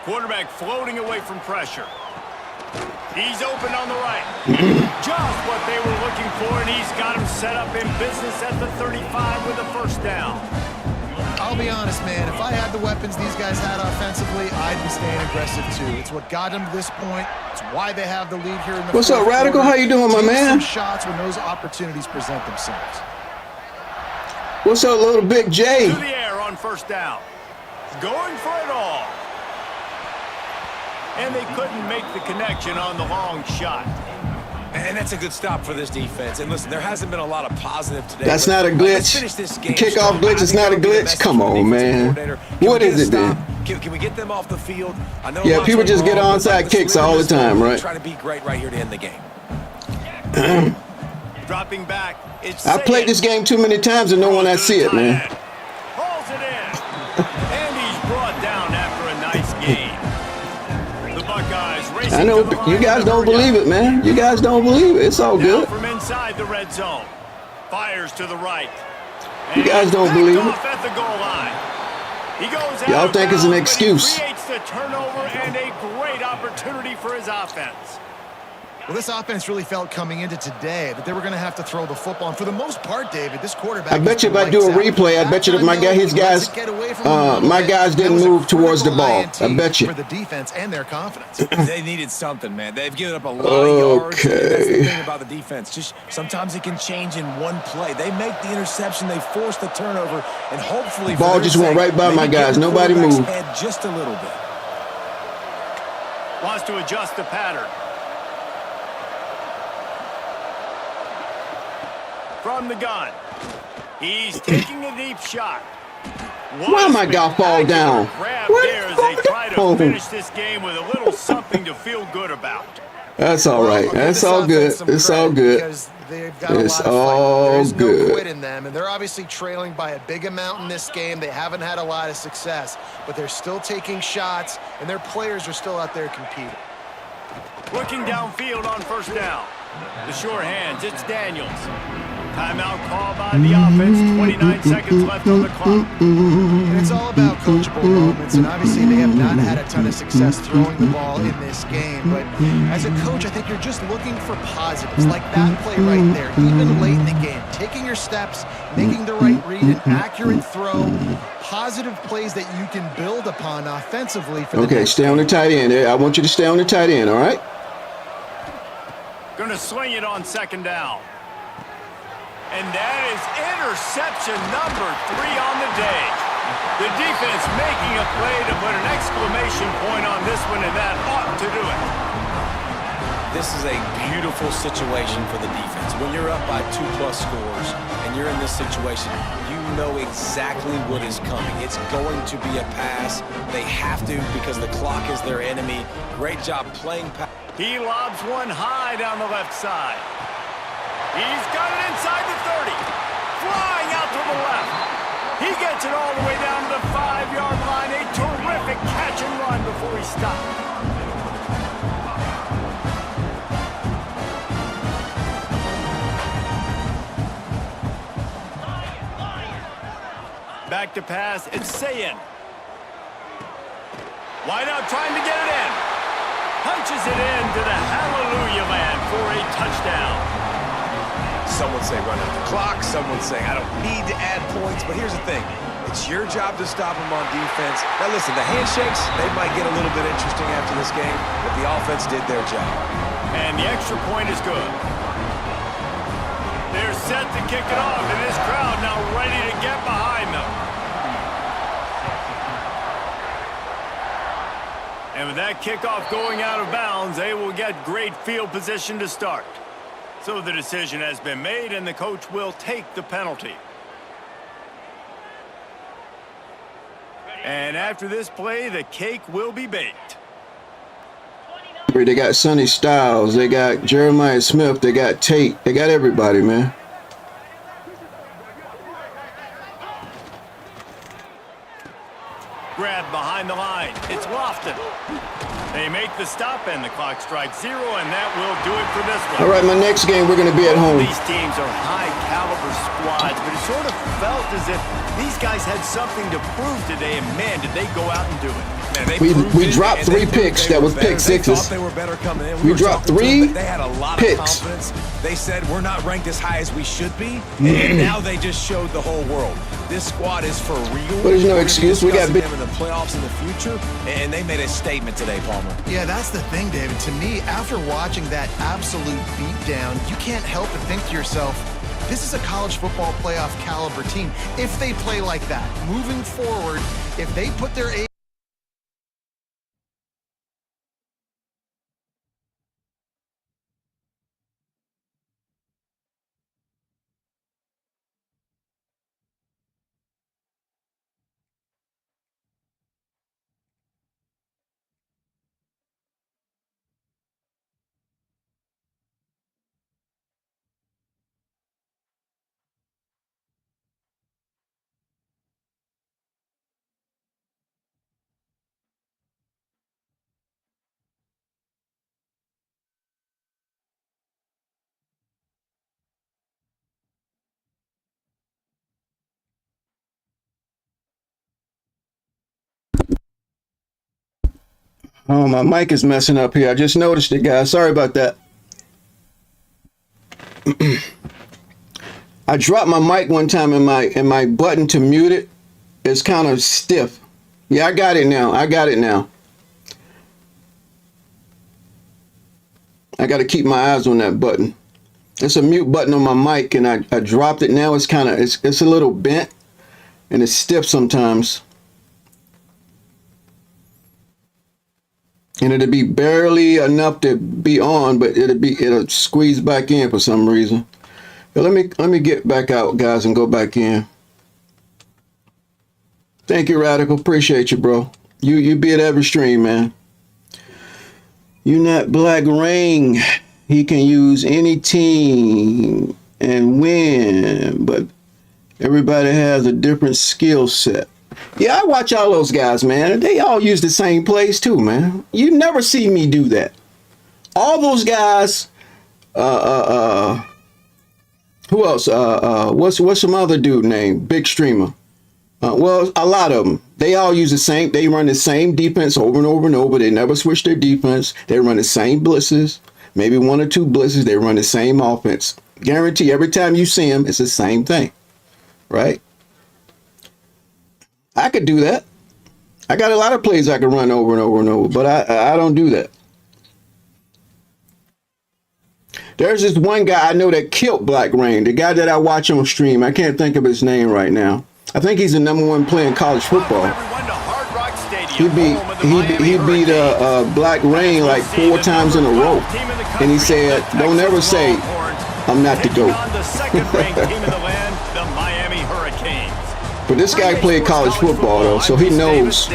Quarterback floating away from pressure. He's open on the right. Just what they were looking for, and he's got him set up in business at the 35 with a first down. I'll be honest, man. If I had the weapons these guys had offensively, I'd be staying aggressive too. It's what got them to this point. It's why they have the lead here in the What's up, fourth Radical? quarter. How you doing, my Take man? some shots when those opportunities present themselves. What's up, little Big J? To the air on first down. Going for it all. And they couldn't make the connection on the long shot. And that's a good stop for this defense. And listen, there hasn't been a lot of positive today. That's but not a let's glitch. finish this game Kickoff strong. glitch is I think not a that'll be the glitch. message Come from the on, defensive man. coordinator. What we is get a it then? stop? Can we get them off the field? I know Yeah, lots people went just get wrong, but onside let's kicks live all the this time, one. right? Try to be great right here to end the game. Dropping back. It's I played this game too many times and no one I see it, man. Hauls it in. And he's brought down after a nice game. The Buckeyes racing I know to the line you guys with a don't hurry believe up. it, man. You guys don't believe it. It's all Now good. from inside the red zone. Fires to the right. You guys don't And believe picked it. off at the goal line. He goes out Y'all of think it's an bounds, but he excuse. creates the turnover and a great opportunity for his offense. Well, this offense really felt coming into today that they were going to have to throw the football. And for the most part, David, this quarterback. I bet you if I do a replay, I bet you that my guys didn't move towards the ball. I bet you. For the defense and their confidence. They needed something, man. They've given up a lot of yards. And that's the thing about the defense. Just sometimes it can change in one play. They make the interception, they force the turnover, and hopefully ball just went right by my guys. Nobody moved. Just a little bit. Wants to adjust the pattern. From the gun. He's taking a deep shot. Why my guy fall down? What? There as they try to finish this game with a little something to feel good about. That's all right. That's all good. It's all good. It's all good. No quit in them, and they're obviously trailing by a big amount in this game. They haven't had a lot of success, but they're still taking shots, and their players are still out there competing. Looking downfield on first down. The sure hands, it's Daniels. Timeout call by the offense. 29 seconds left on the clock. And it's all about coachable moments, and obviously they have not had a ton of success throwing the ball in this game. But as a coach, I think you're just looking for positives, like that play right there, even late in the game. Taking your steps, making the right read, an accurate throw, positive plays that you can build upon offensively. For the okay, stay on the tight end. I want you to stay on the tight end, all right? Going to swing it on second down. And that is interception number 3 on the day. The defense making a play to put an exclamation point on this one, and that ought to do it. This is a beautiful situation for the defense. When you're up by 2+ scores and you're in this situation, you know exactly what is coming. It's going to be a pass. They have to because the clock is their enemy. Great job playing pass. He lobs one high down the left side. He's got it inside the 30. Flying out to the left. He gets it all the way down to the 5-yard line. A terrific catch and run before he stopped. Back to pass. It's Sayin. Wide out trying to get it in. Punches it into the hallelujah land for a touchdown. Some would say run out the clock. Some would say I don't need to add points. But here's the thing. It's your job to stop them on defense. Now, listen, the handshakes, they might get a little bit interesting after this game, but the offense did their job. And the extra point is good. They're set to kick it off, and this crowd now ready to get behind them. And with that kickoff going out of bounds, they will get great field position to start. So the decision has been made, and the coach will take the penalty. And after this play, the cake will be baked. They got Sonny Styles. They got Jeremiah Smith. They got Tate. They got everybody, man. Grab behind the line. It's Lofton. They make the stop, and the clock strikes 0, and that will do it for this one. All right, my next game, we're going to be at home. These teams are high-caliber squads, but it sort of felt as if these guys had something to prove today, and man, did they go out and do it. Man, we dropped 3 picks that was pick sixes. They were better coming in. We dropped 3 they had a lot picks. of confidence. They said we're not ranked as high as we should be, and now they just showed the whole world. This squad is for real. But there's no excuse. We got them in the playoffs in the future, and they made a statement today, Palmer. Yeah, that's the thing, David. To me, after watching that absolute beatdown, you can't help but think to yourself, this is a college football playoff caliber team. If they play like that, moving forward, if they put their Oh, my mic is messing up here. I just noticed it, guys. Sorry about that. I dropped my mic one time and my button to mute it is kind of stiff. Yeah, I got it now. I got to keep my eyes on that button. It's a mute button on my mic, and I dropped it. Now it's kind of it's a little bent and it's stiff sometimes. And it'll be barely enough to be on, but it'll squeeze back in for some reason. But let me get back out, guys, and go back in. Thank you, Radical. Appreciate you, bro. You be at every stream, man. You not Black Rain. He can use any team and win, but everybody has a different skill set. Yeah, I watch all those guys, man. They all use the same plays too, man. You never see me do that. All those guys, who else? What's some other dude named? Big streamer. Well, a lot of them. They all use the same. They run the same defense over and over and over. They never switch their defense. They run the same blitzes. Maybe 1 or 2 blitzes. They run the same offense. Guarantee every time you see them, it's the same thing, right? I could do that. I got a lot of plays I could run over and over and over, but I don't do that. There's this one guy I know that killed Black Rain, the guy that I watch on stream. I can't think of his name right now. I think he's the #1 player in college football. He beat Black Rain like 4 times in a row, and he said, "Don't ever say I'm not the GOAT." But this guy played college football though, so he knows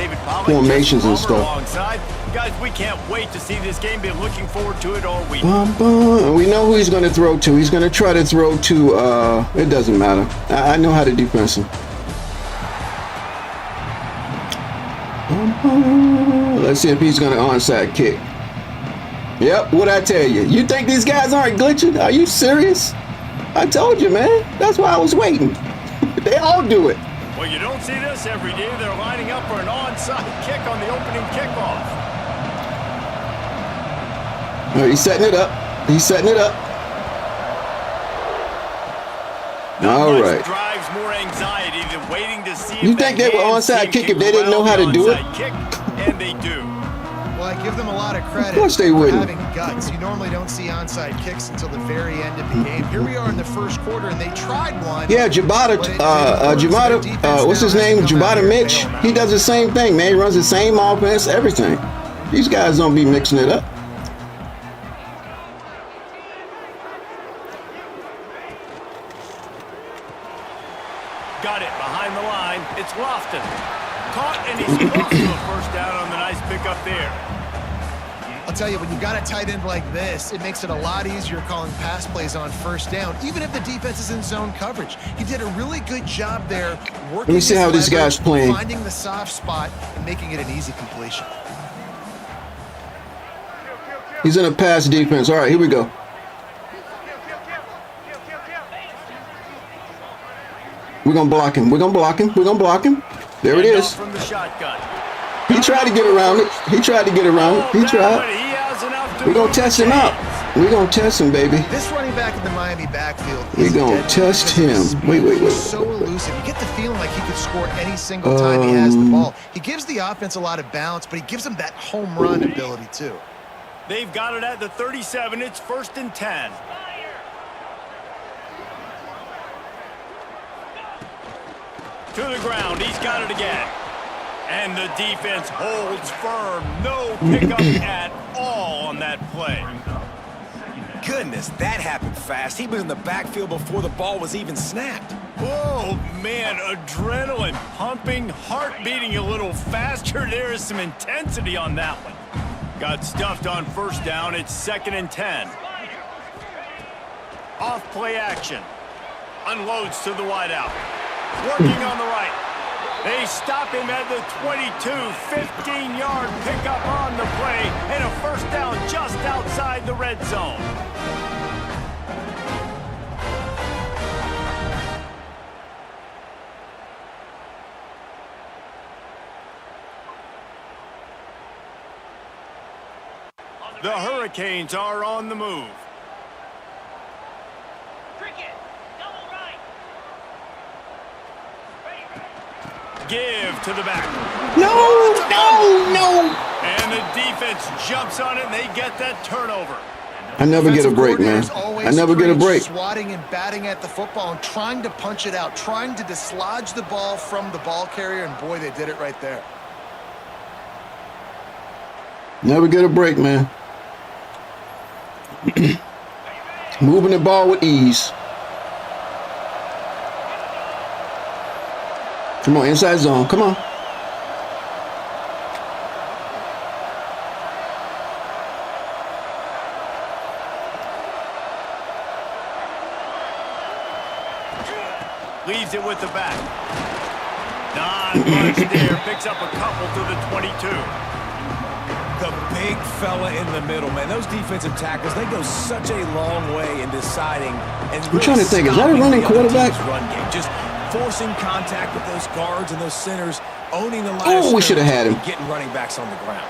formations and stuff. Guys, we can't wait to see this game. Been looking forward to it all week. We know who he's going to throw to. He's going to try to throw to. It doesn't matter. I know how to defense him. Let's see if he's going to onside kick. Yep, what'd I tell you? You think these guys aren't glitching? Are you serious? I told you, man. That's why I was waiting. They all do it. Well, you don't see this every day. They're lining up for an onside kick on the opening kickoff. He's setting it up. He's setting it up. All right. Drives more anxiety than waiting to see. You think they were onside kick if they didn't know how to do it? And they do. Well, I give them a lot of credit. Of course they wouldn't. For having guts. You normally don't see onside kicks until the very end of the game. Here we are in the first quarter, and they tried one. Yeah, Jabata, what's his name? Jabata Mitch. He does the same thing, man. He runs the same offense, everything. These guys don't be mixing it up. Got it behind the line. It's Lofton. Caught, and he's close to a first down on the nice pickup there. I'll tell you, when you've got a tight end like this, it makes it a lot easier calling pass plays on first down, even if the defense is in zone coverage. He did a really good job there working. Let me see how this guy's playing. Finding the soft spot and making it an easy completion. He's in a pass defense. All right, here we go. We're going to block him. We're going to block him. We're going to block him. There it is. From the shotgun. He tried to get around it. He tried to get around it. He tried. We're going to test him out. We're going to test him, baby. This running back in the Miami backfield. We're going to test him. Wait. So elusive. You get the feeling like he could score any single time he has the ball. He gives the offense a lot of balance, but he gives them that home run ability, too. They've got it at the 37. It's 1st and 10. To the ground. He's got it again. And the defense holds firm. No pickup at all on that play. Goodness, that happened fast. He was in the backfield before the ball was even snapped. Oh, man, adrenaline pumping, heart beating a little faster. There is some intensity on that one. Got stuffed on first down. It's 2nd and 10. Off play action. Unloads to the wideout. Working on the right. They stop him at the 22, 15-yard pickup on the play, and a first down just outside the red zone. The Hurricanes are on the move. give to the back. No. And the defense jumps on it, and they get that turnover. I never get a Defensive break, man. coordinators always I never get a preach break. Swatting and batting at the football and trying to punch it out, trying to dislodge the ball from the ball carrier, and boy, they did it right there. Never get a break, man. Moving the ball with ease. Come on, inside zone. Come on. Leaves it with the back. Not much there. Picks up a couple to the 22. The big fella in the middle, man. Those defensive tackles, they go such a long way in deciding. And I'm trying to think, is that a running quarterback? Run game. Just forcing contact with those guards and those centers, owning the line. Oh, we should have had him. Getting running backs on the ground.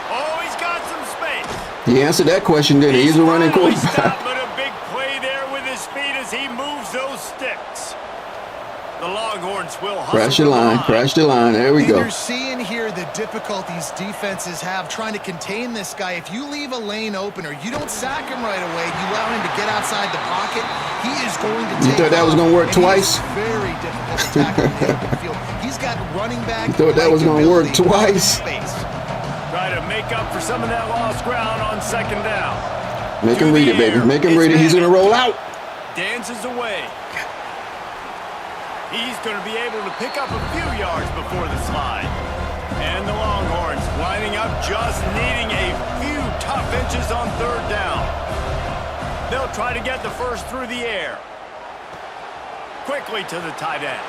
Oh, he's got some space. He answered that question, didn't he? He's a running Finally quarterback. stopped, but a big play there with his feet as he moves those sticks. The Longhorns will hustle Crash the to line. Crash the line. There we And go. you're seeing here the difficulties defenses have trying to contain this guy. If you leave a lane open or you don't sack him right away, you allow him to get outside the pocket, he is going to take You thought that was off. gonna work And he twice? is very difficult to tackle in the open field. He's got running back. You thought that was gonna work likability, twice? space. Try to make up for some of that lost ground on second down. Make him read it, baby. Make him read it. He's going to roll out. Dances away. He's going to be able to pick up a few yards before the slide. And the Longhorns lining up, just needing a few tough inches on third down. They'll try to get the first through the air. Quickly to the tight end.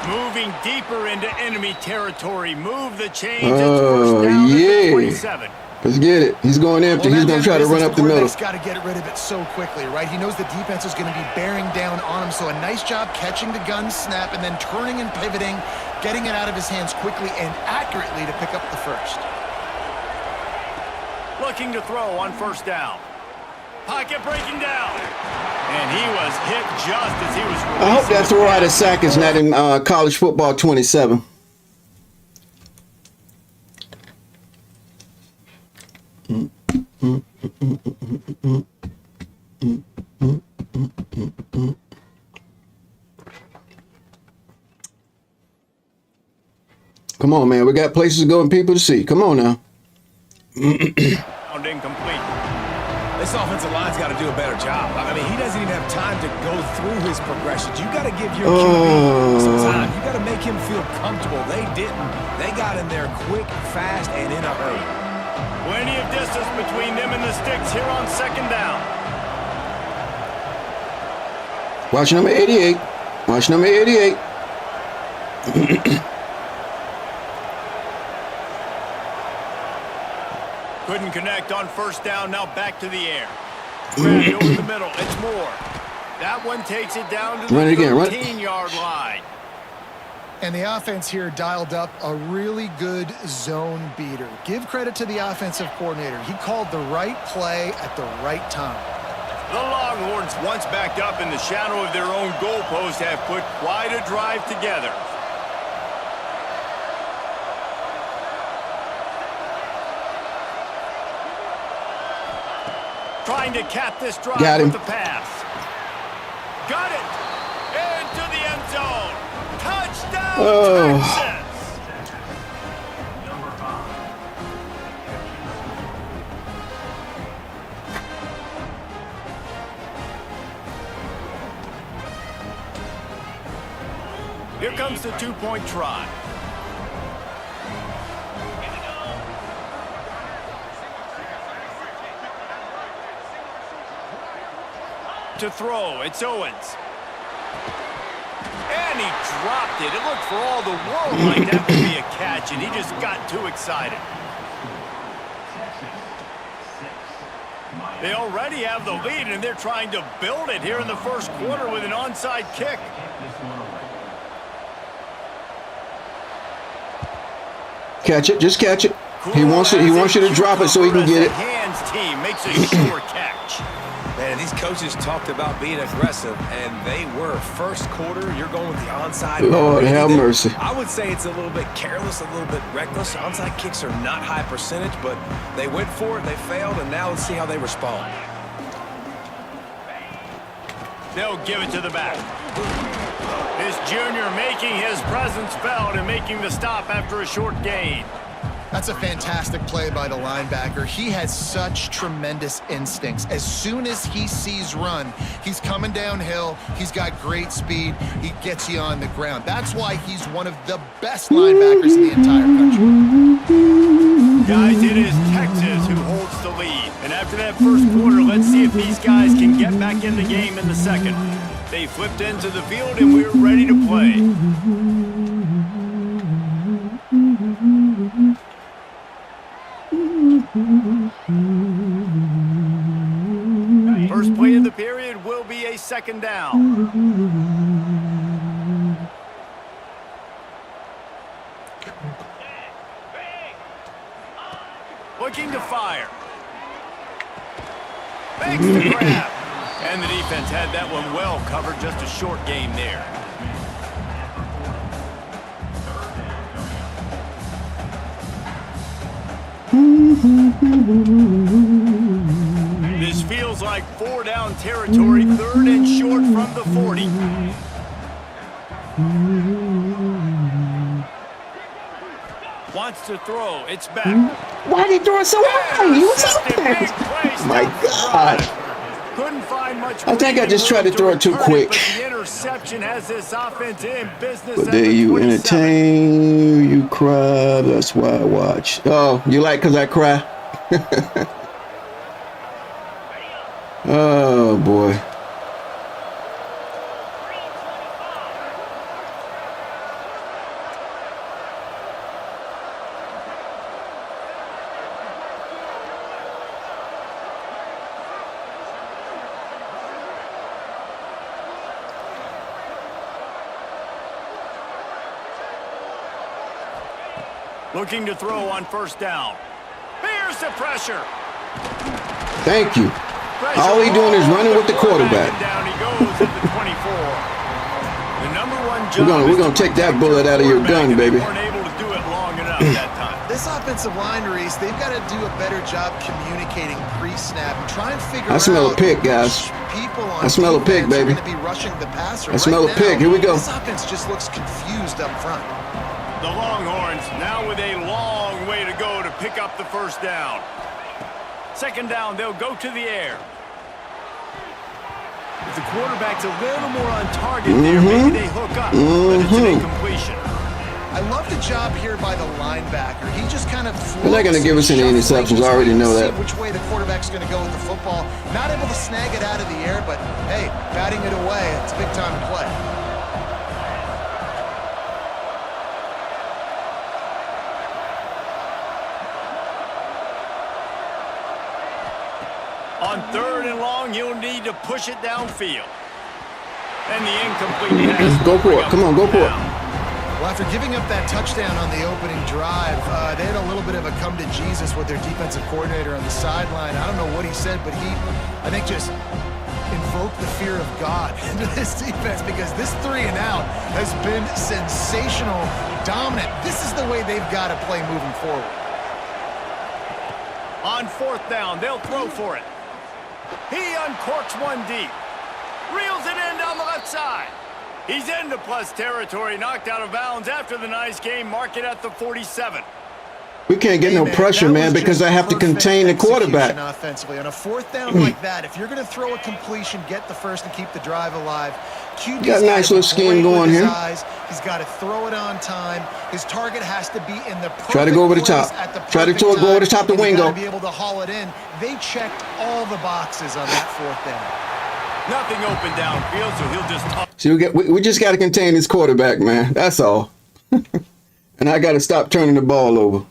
Moving deeper into enemy territory. Move the chains. It's first down at the 27. Let's get it. He's going empty. He's going to try to run up the middle. He's got to get rid of it so quickly, right? He knows the defense is going to be bearing down on him, so a nice job catching the gun snap and then turning and pivoting, getting it out of his hands quickly and accurately to pick up the first. Looking to throw on first down. Pocket breaking down. And he was hit just as he was releasing. I hope that throw out of sack is not in college football 27. Come on, man. We got places to go and people to see. Come on now. Incomplete. This offensive line's got to do a better job. I mean, he doesn't even have time to go through his progressions. You got to give your QB some time. You got to make him feel comfortable. They didn't. They got in there quick, fast, and in a hurry. Plenty of distance between them and the sticks here on second down. Watch number 88. Watch number 88. Couldn't connect on first down. Now back to the air. Grabbed over the middle. It's Moore. That one takes it down to the 13-yard line. And the offense here dialed up a really good zone beater. Give credit to the offensive coordinator. He called the right play at the right time. The Longhorns, once backed up in the shadow of their own goalpost, have put quite a drive together. Trying to cap this drive with the pass. Got it. Into the end zone. Touchdown, Texas. Here comes the two-point try. To throw, it's Owens. And he dropped it. It looked for all the world like that would be a catch, and he just got too excited. They already have the lead, and they're trying to build it here in the first quarter with an onside kick. Catch it. Just catch it. He wants it. He wants you to drop it so he can get it. The hands team makes a sure catch. Man, these coaches talked about being aggressive, and they were. First quarter, you're going with the onside. Lord have mercy. I would say it's a little bit careless, a little bit reckless. Onside kicks are not high percentage, but they went for it, they failed, and now let's see how they respond. They'll give it to the back. This junior making his presence felt and making the stop after a short gain. That's a fantastic play by the linebacker. He has such tremendous instincts. As soon as he sees run, he's coming downhill. He's got great speed. He gets you on the ground. That's why he's one of the best linebackers in the entire country. Guys, it is Texas who holds the lead. And after that first quarter, let's see if these guys can get back in the game in the second. They flipped into the field and we're ready to play. First play of the period will be a second down. Looking to fire. Makes the grab. And the defense had that one well covered, just a short game there. This feels like 4-down territory, third and short from the 40. Wants to throw, it's back. Why did he throw it so high? He was up there. My God. Couldn't find much. I think I just tried to throw it too quick. But the interception has this offense in business. But there you entertain, you cry, that's why I watch. Oh, you like because I cry? Oh, boy. Looking to throw on first down. Here's the pressure. Thank you. All he doing is running with the quarterback. Down he goes at the 24. The number one job We're gonna take that bullet out of your gun, baby. They weren't able to do it long enough that time. This offensive line, Reese, they've got to do a better job communicating pre-snap and try and figure out. I smell a pig, guys. People on I smell a pig, baby. Going to be rushing the passer. I smell a pig. Here we go. This offense just looks confused up front. The Longhorns now with a long way to go to pick up the first down. Second down, they'll go to the air. If the quarterback's a little more on target there, maybe they hook up, but it's an incompletion. I love the job here by the linebacker. He just kind of They're not going to give us any interceptions. I already know that. Which way the quarterback's going to go with the football. Not able to snag it out of the air, but hey, batting it away, it's a big time to play. On third and long, you'll need to push it downfield. And the incomplete pass. Go for it. Come on, go for it. Well, after giving up that touchdown on the opening drive, they had a little bit of a come to Jesus with their defensive coordinator on the sideline. I don't know what he said, but he, I think, just invoked the fear of God into this defense because this 3 and out has been sensational, dominant. This is the way they've got to play moving forward. On fourth down, they'll throw for it. He uncorks one deep. Reels it in down the left side. He's into plus territory, knocked out of bounds after the nice game. Mark it at the 47. We can't get no pressure, man, because I have to contain the quarterback. Offensively, on a fourth down like that, if you're going to throw a completion, get the first and keep the drive alive. QB's got a nice little scheme going here. He's got to throw it on time. His target has to be in the perfect Try to go over the top. Try to go over the top the window. Be able to haul it in. They checked all the boxes on that fourth down. Nothing open downfield, so he'll just... See, we just got to contain this quarterback, man. That's all. And I got to stop turning the ball over.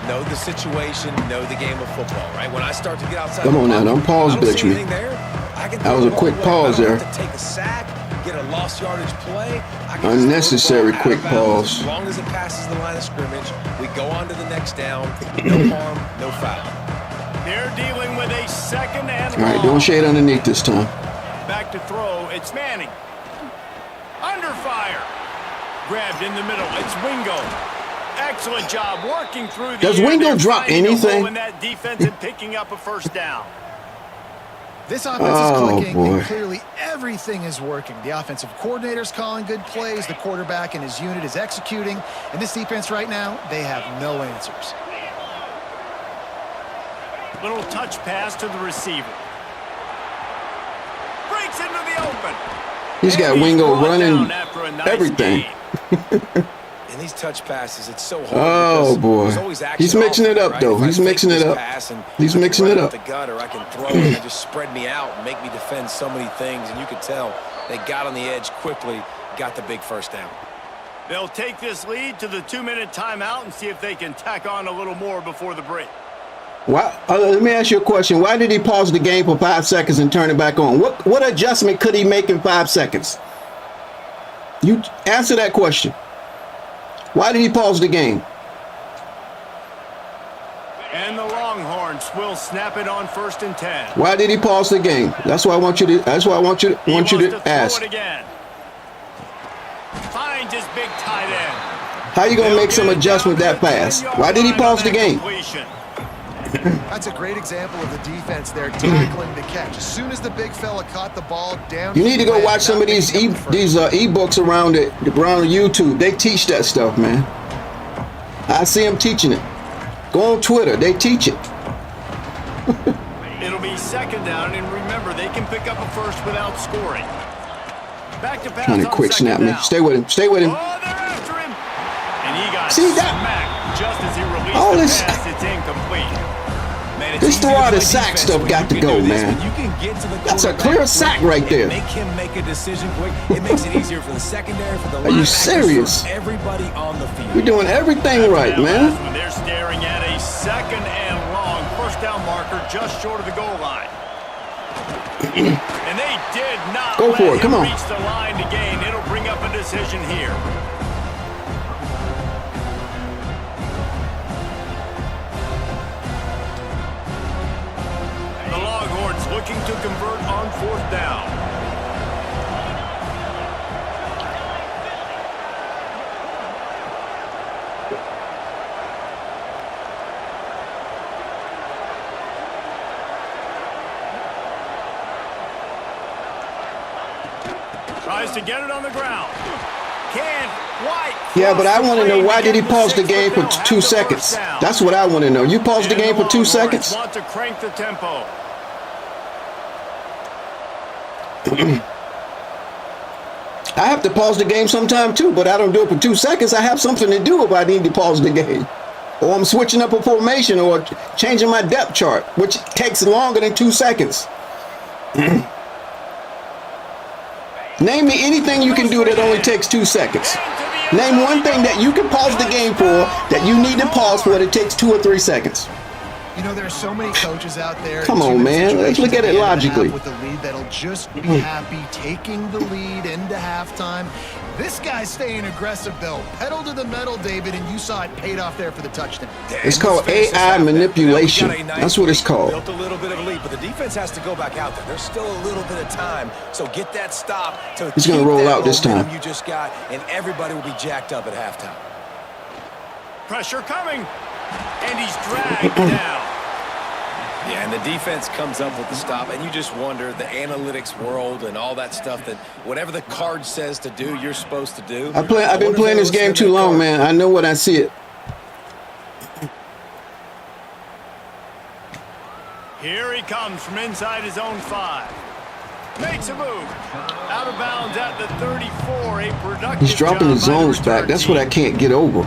Know the situation, know the game of football, right? When I start to get outside, come on now, don't pause, bitch me. That was a quick pause there. Take a sack, get a lost yardage play. Unnecessary quick pause. As long as it passes the line of scrimmage, we go on to the next down. No harm, no foul. They're dealing with a second and All right, long. don't shade underneath this time. Back to throw. It's Manning. Under fire. Grabbed in the middle. It's Wingo. Excellent job working through the Does air Wingo there, drop finding a anything? hole in that defense and picking up a first down. This offense Oh, is clicking, boy. and clearly everything is working. The offensive coordinator's calling good plays, the quarterback and his unit is executing, and this defense right now, they have no answers. Little touch pass to the receiver. Breaks into the open. He's got And Wingo brought running down after a nice everything. gain. And these touch passes, it's so hard. Oh, because boy. there's always action He's mixing off it up, right? though. If I He's fake mixing it this up. pass and He's I can mixing run it up up. the gut, or I can throw it and just spread me out and make me defend so many things. And you could tell they got on the edge quickly, got the big first down. They'll take this lead to the 2-minute timeout and see if they can tack on a little more before the break. Why, let me ask you a question. Why did he pause the game for 5 seconds and turn it back on? What adjustment could he make in 5 seconds? You answer that question. Why did he pause the game? And the Longhorns will snap it on 1st and 10. Why did he pause the game? That's why I want you to. That's why I want you He wants to throw ask. it again. Finds his big tight end. How you gonna They'll make some get it adjustment down that to the fast? 10-yard Why did he line on pause the that game? completion. That's a great example of the defense there tackling the catch. As soon as the big fella caught the ball down, You need to go watch some of these ebooks around YouTube. They teach that stuff, man. I see them teaching it. Go on Twitter. They teach it. It'll be 2nd down, and remember, they can pick up a first without scoring. Back to pass Trying to on quick 2nd snap me. down. Stay with him. Stay with him. Oh, they're after him. And he got See that? smacked just as he released All the this- pass. It's incomplete. Man, it's This easy to throw out play of sack defense stuff when got you to can go, do this, man. when you can get to the That's a quarterback clear sack quick right and there. Make him make a decision quick. It makes it easier for the secondary, for the Are you linebackers, serious? for everybody on the field. We're doing everything right, Now, man. last one, they're staring at a 2nd and long. First down marker just short of the goal line. And they did not Go let for it. him Come on. reach the line to gain. It'll bring up a decision here. The Longhorns looking to convert on 4th down. Tries to get it on the ground. Can't quite. Yeah, but I want to know, why did he pause the the game for 2 seconds? That's what I want to know. You paused the game for 2 seconds? Want to crank the tempo. I have to pause the game sometime too, but I don't do it for 2 seconds. I have something to do if I need to pause the game. Or I'm switching up a formation or changing my depth chart, which takes longer than 2 seconds. Name me anything you can do that only takes 2 seconds. Name one thing that you can pause the game for that you need to pause for that takes 2 or 3 seconds. You know, there's so many coaches out there. Come in on, two-minute man. Let's look at it situations the end of the logically. half with the lead that'll just be happy taking the lead into halftime. This guy's staying aggressive, though. Pedal to the metal, David, and you saw it paid off there for the touchdown. It's called AI manipulation. That's what it's called. Built a little bit of a lead, but the defense has to go back out there. There's still a little bit of time, so get that stop to He's gonna keep roll that out this momentum time. you just got, and everybody will be jacked up at halftime. Pressure coming. And he's dragged down. Yeah, and the defense comes up with the stop, and you just wonder, the analytics world and all that stuff, that whatever the card says to do, you're supposed to do. I've been playing this game too long, man. I know what I see it. Here he comes from inside his own 5. Makes a move. Out of bounds at the 34. A productive He's dropping job his by the zones back. return That's what I team. can't get over.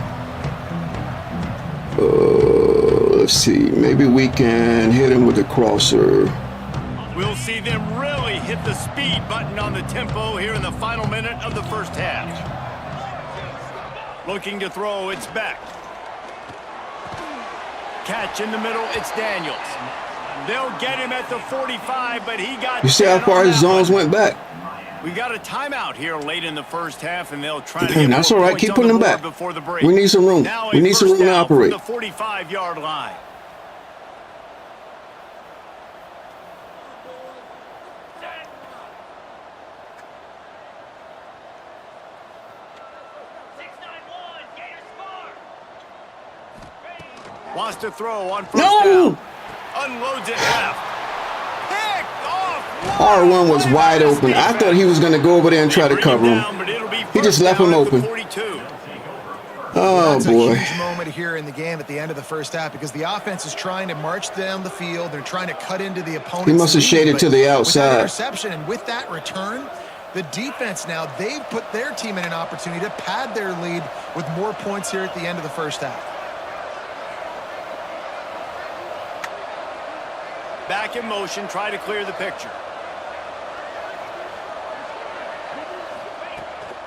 Let's see. Maybe we can hit him with a crosser. We'll see them really hit the speed button on the tempo here in the final minute of the first half. Looking to throw, it's Beck. Catch in the middle, it's Daniels. They'll get him at the 45, but he got You see how down far on his that zones one. went back? We got a timeout here late in the first half, and they'll try to Damn, get that's more all right. points Keep on putting the them board back. before the break. We need some room. Now We a need some first room to down from operate. the 45-yard line. Wants to throw on first down. Unloads it left. Picked off. R1 was wide open. I thought he was going to go over there and try to cover him. He just left him open. Oh, That's boy. a huge moment here in the game at the end of the first half because the offense is trying to march down the field. They're trying to cut into the opponent's He must have lead, shaded but to the with that outside. interception and with that return, the defense now, they've put their team in an opportunity to pad their lead with more points here at the end of the first half. Back in motion, try to clear the picture.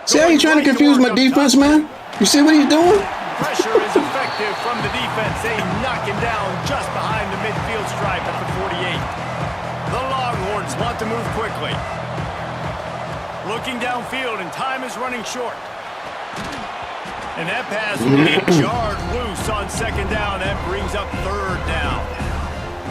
See how he's trying to confuse my defense, man? You see what he's doing? Pressure is effective from the defense. They knock him down just behind the midfield stripe at the 48. The Longhorns want to move quickly. Looking downfield, and time is running short. And that pass will be jarred loose on second down. That brings up third down.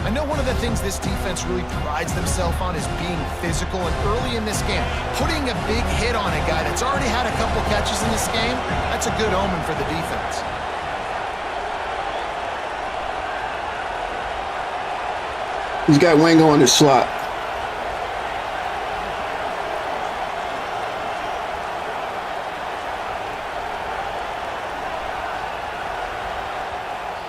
I know one of the things this defense really prides themselves on is being physical, and early in this game, putting a big hit on a guy that's already had a couple catches in this game, that's a good omen for the defense. He's got Wingo on the slot.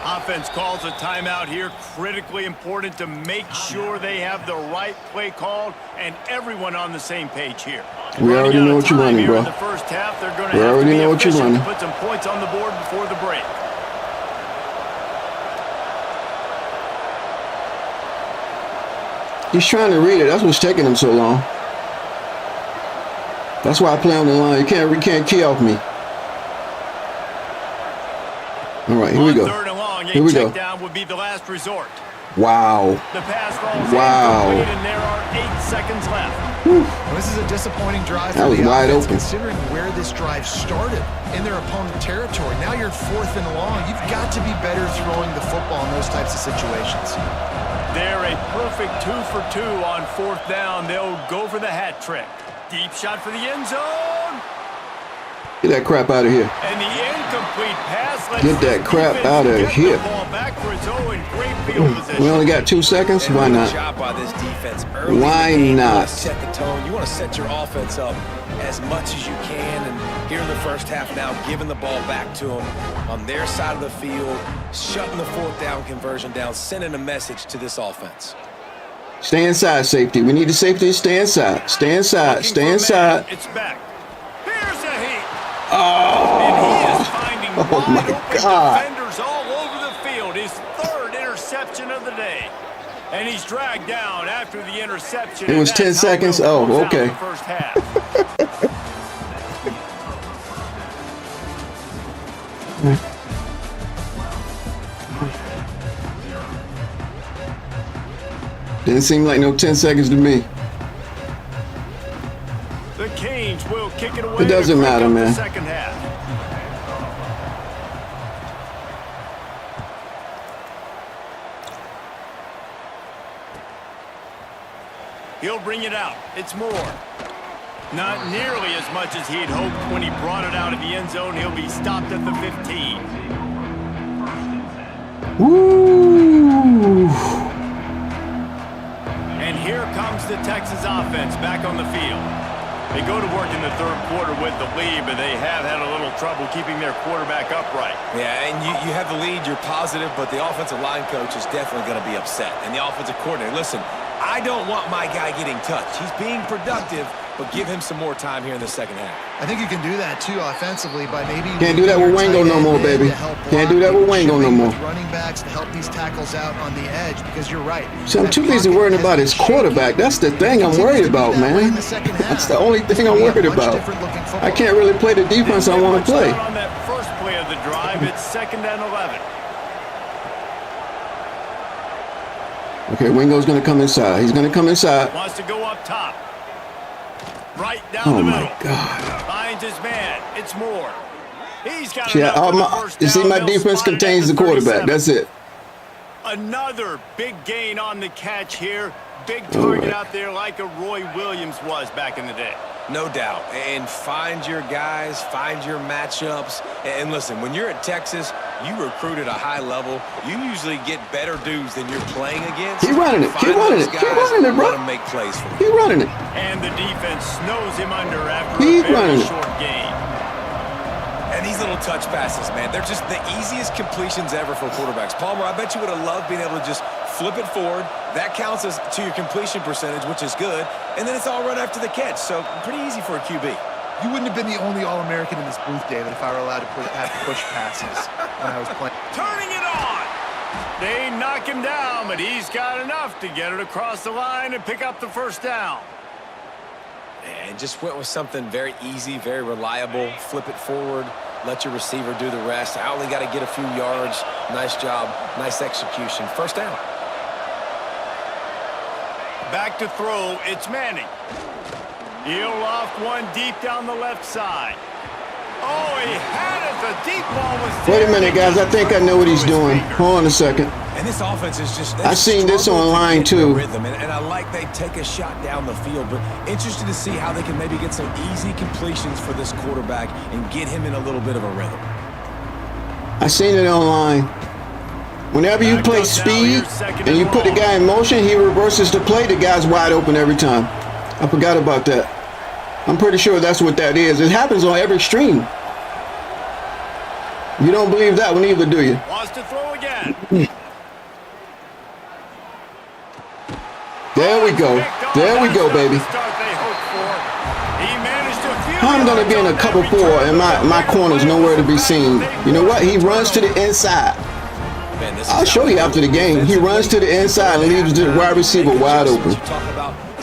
Offense calls a timeout here. Critically important to make sure they have the right play called and everyone on the same page here. We already know what you're running, bro. In the first half, they're going to We have to already be know what you're efficient to running. put some points on the board before the break. He's trying to read it. That's what's taking him so long. That's why I play on the line. You can't key off me. All right, here we On go. third and long, Here we a go. check down would be the last resort. Wow. The pass rolls Wow. incomplete, and there are 8 seconds left. Well, this is a disappointing drive That for was the wide offense, open. considering where this drive started in their opponent territory. Now you're 4th and long. You've got to be better throwing the football in those types of situations. They're a perfect 2 for 2 on 4th down. They'll go for the hat trick. Deep shot for the end zone. Get that crap out of here. And the incomplete pass lets Get that this crap defense out of get here. the ball back for its own great field position. We only got 2 seconds. And Why good not? job by this defense early in the Why game. You not? want to set the tone. You want to set your offense up as much as you can. And here in the first half now, giving the ball back to them on their side of the field, shutting the 4th down conversion down, sending a message to this offense. Stay inside, safety. We need the safety to stay inside. Stay inside. Looking Stay for a inside. man. It's back. Here's a heat. Oh, And he is finding oh wide my open God. defenders all over the field. His 3rd interception of the day. And he's dragged down after the interception. It was and 10 that's how seconds? we'll Oh, close out okay. the first half. Didn't seem like no 10 seconds to me. The Canes will kick it away. It doesn't to break matter, up man. The second half. He'll bring it out. It's more. Not nearly as much as he'd hoped when he brought it out of the end zone. He'll be stopped at the 15. Woo! And here comes the Texas offense back on the field. They go to work in the 3rd quarter with the lead, but they have had a little trouble keeping their quarterback upright. Yeah, and you have the lead, you're positive, but the offensive line coach is definitely going to be upset. And the offensive coordinator, listen, I don't want my guy getting touched. He's being productive, but give him some more time here in the second half. I think you can do that too offensively by maybe Can't do that with Wingo no more, baby. Can't do that with Wingo no more. Running backs to help these tackles out on the edge because you're right. See, I'm too busy worrying about his quarterback. That's the thing I'm worried about, man. That's the only thing I'm worried about. I can't really play the defense I want to play. On that first play of the drive, it's 2nd and 11. Okay, Wingo's going to come inside. He's going to come inside. Wants to go up top. Right down Oh the my middle. God. Finds his man. It's Moore. He's got Yeah, enough for the first you see, down. my They'll defense spot it at contains the quarterback. 37. That's it. Another big gain on the catch here. Big All target right. out there like a Roy Williams was back in the day. No doubt. And find your guys, find your matchups. And listen, when you're at Texas, you recruit at a high level. You usually get better dudes than you're playing against. He running it. He Find running those it. He guys, running it, bro. let them make plays for you. He running it. And the defense snows him under after He's a very running it. short gain. And these little touch passes, man, they're just the easiest completions ever for quarterbacks. Palmer, I bet you would have loved being able to just flip it forward. That counts as to your completion percentage, which is good. And then it's all run after the catch. So pretty easy for a QB. You wouldn't have been the only All-American in this booth, David, if I were allowed to have push passes when I was playing. Turning it on. They knock him down, but he's got enough to get it across the line and pick up the first down. And just went with something very easy, very reliable. Flip it forward. Let your receiver do the rest. I only got to get a few yards. Nice job. Nice execution. First down. Back to throw, it's Manning. He'll loft one deep down the left side. Oh, he had it. The deep ball was Wait a there. minute, guys. I think I know what he's doing. Hold on a second. And this offense is just... I seen this struggled to online, get in too. rhythm, and I like they take a shot down the field, but interested to see how they can maybe get some easy completions for this quarterback and get him in a little bit of a rhythm. I seen it online. Whenever you play speed and you put the guy in motion, he reverses the play. The guy's wide open every time. I forgot about that. I'm pretty sure that's what that is. It happens on every stream. You don't believe that one either, do you? Wants to throw again. There we go. There we go, baby. I'm going to be in a cover four, and my corner's nowhere to be seen. You know what? He runs to the inside. Man, this I'll is show how you after the game. He runs to the inside and leaves the wide receiver wide open.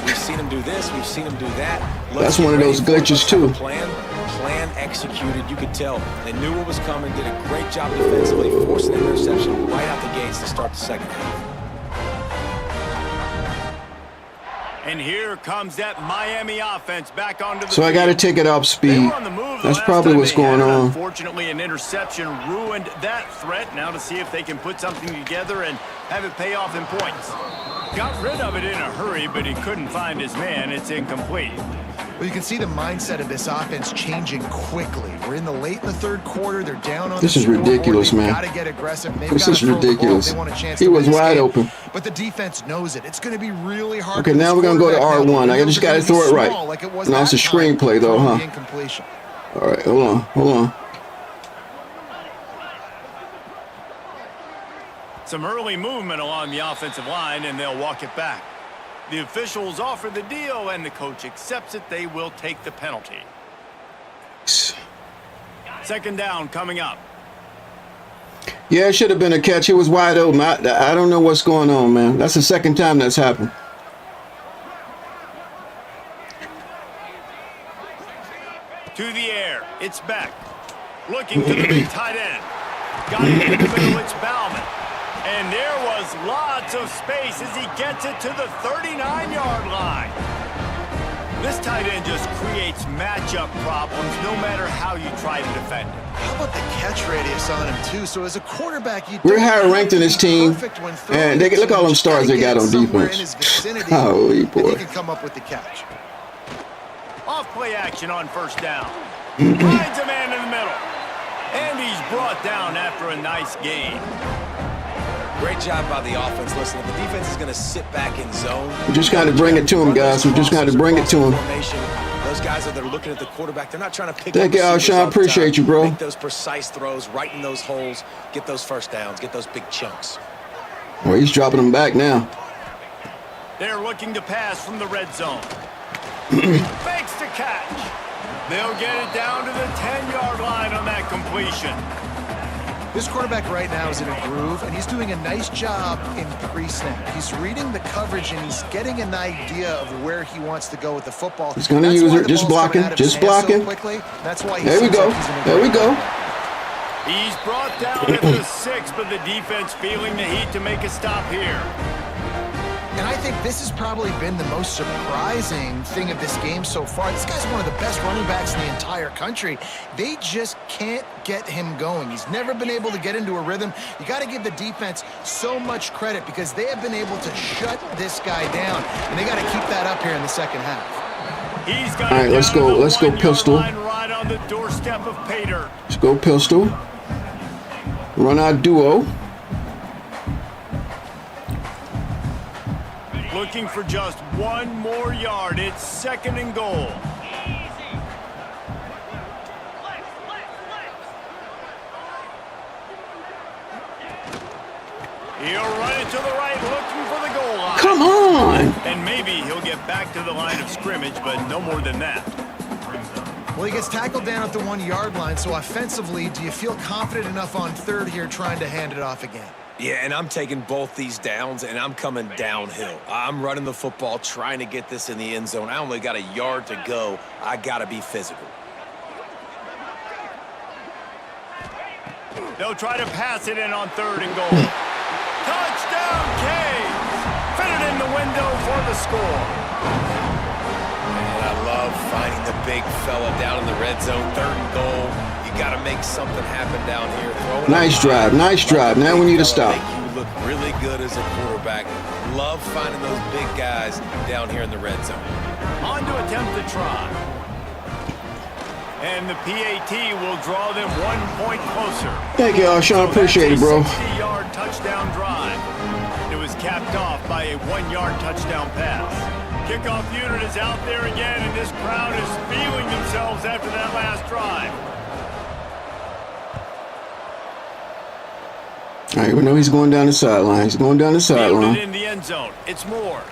We've seen him do this. We've seen him do that. That's one of those glitches, too. Plan executed. You could tell they knew what was coming. Did a great job defensively, forcing an interception right out the gates to start the second half. And here comes that Miami offense back onto the So I got to field. take it off They speed. were on the move the That's last probably time what's they had going it. on. Unfortunately, an interception ruined that threat. Now to see if they can put something together and have it pay off in points. Got rid of it in a hurry, but he couldn't find his man. It's incomplete. Well, you can see the mindset of this offense changing quickly. We're in the late in the third quarter. They're down on This the is scoreboard. ridiculous, They've man. Got to get aggressive. They've This got is to throw the ball if ridiculous. they want a chance He to was win this wide game. open. But the defense knows it. It's going to be really hard. Okay, for now this we're gonna go to quarterback now. R1. I The just windows are gotta gonna throw it be right. small like it was No, it's that a screenplay, time, though, throwing huh? the incompletion. All right, hold on. Some early movement along the offensive line, and they'll walk it back. The officials offer the deal, and the coach accepts it. They will take the penalty. Second down coming up. Yeah, it should have been a catch. He was wide open. I don't know what's going on, man. That's the second time that's happened. To the air. It's back. Looking to the big tight end. Got it in the middle. It's Bauman. And there was lots of space as he gets it to the 39-yard line. This tight end just creates matchup problems no matter how you try to defend it. How about the catch radius on him, too? So as a quarterback, you We're don't higher have ranked to in this be team, perfect when throwing and it, look so all you them just stars gotta they get got it on somewhere defense. in his vicinity, Holy and boy. he can come up with the catch. Off play action on first down. Finds a man in the middle. And he's brought down after a nice gain. Great job by the offense. Listen, if the defense is going to sit back in zone, We just got to bring it to him, guys. We just got to bring it to him. Those guys that are looking at the quarterback, they're not trying to pick Thank up you, receivers Alshon. all the time. Appreciate you, bro. Make those precise throws, right in those holes, get those first downs, get those big chunks. Well, he's dropping them back now. They're looking to pass from the red zone. Fakes the catch. They'll get it down to the 10-yard line on that completion. This quarterback right now is in a groove, and he's doing a nice job in pre-snap. He's reading the coverage, and he's getting an idea of where he wants to go with the football. He's gonna That's use why it, the just ball's coming blocking, out of just his hands so blocking. quickly. That's why he There we seems go. like he's in a There we great go. He's brought down at the 6, but the defense feeling the heat to make a stop here. And I think this has probably been the most surprising thing of this game so far. This guy's one of the best running backs in the entire country. They just can't get him going. He's never been able to get into a rhythm. You got to give the defense so much credit because they have been able to shut this guy down. And they got to keep that up here in the second half. He's got All right, let's go. Let's go pistol. Right on the doorstep of Pater. Let's go pistol. Run our duo. Looking for just one more yard. It's 2nd and goal. He'll run it to the right, looking for the goal line. Come on. And maybe he'll get back to the line of scrimmage, but no more than that. Well, he gets tackled down at the 1-yard line, so offensively, do you feel confident enough on third here trying to hand it off again? Yeah, and I'm taking both these downs, and I'm coming downhill. I'm running the football, trying to get this in the end zone. I only got a yard to go. I got to be physical. They'll try to pass it in on 3rd and goal. Touchdown, Canes! Fit it in the window for the score. And I love finding the big fella down in the red zone, 3rd and goal. You got to make something happen down here. Nice drive. Nice drive. Now we need to stop. Make you look really good as a quarterback. Love finding those big guys down here in the red zone. On to attempt the try. And the PAT will draw them 1 point closer. Thank you, Sean. Appreciate it, bro. 60-yard touchdown drive. It was capped off by a 1-yard touchdown pass. Kickoff unit is out there again, and this crowd is feeling themselves after that last drive. All right, we know he's going down the sideline. He's going down the sideline. In the end zone, it's Moore.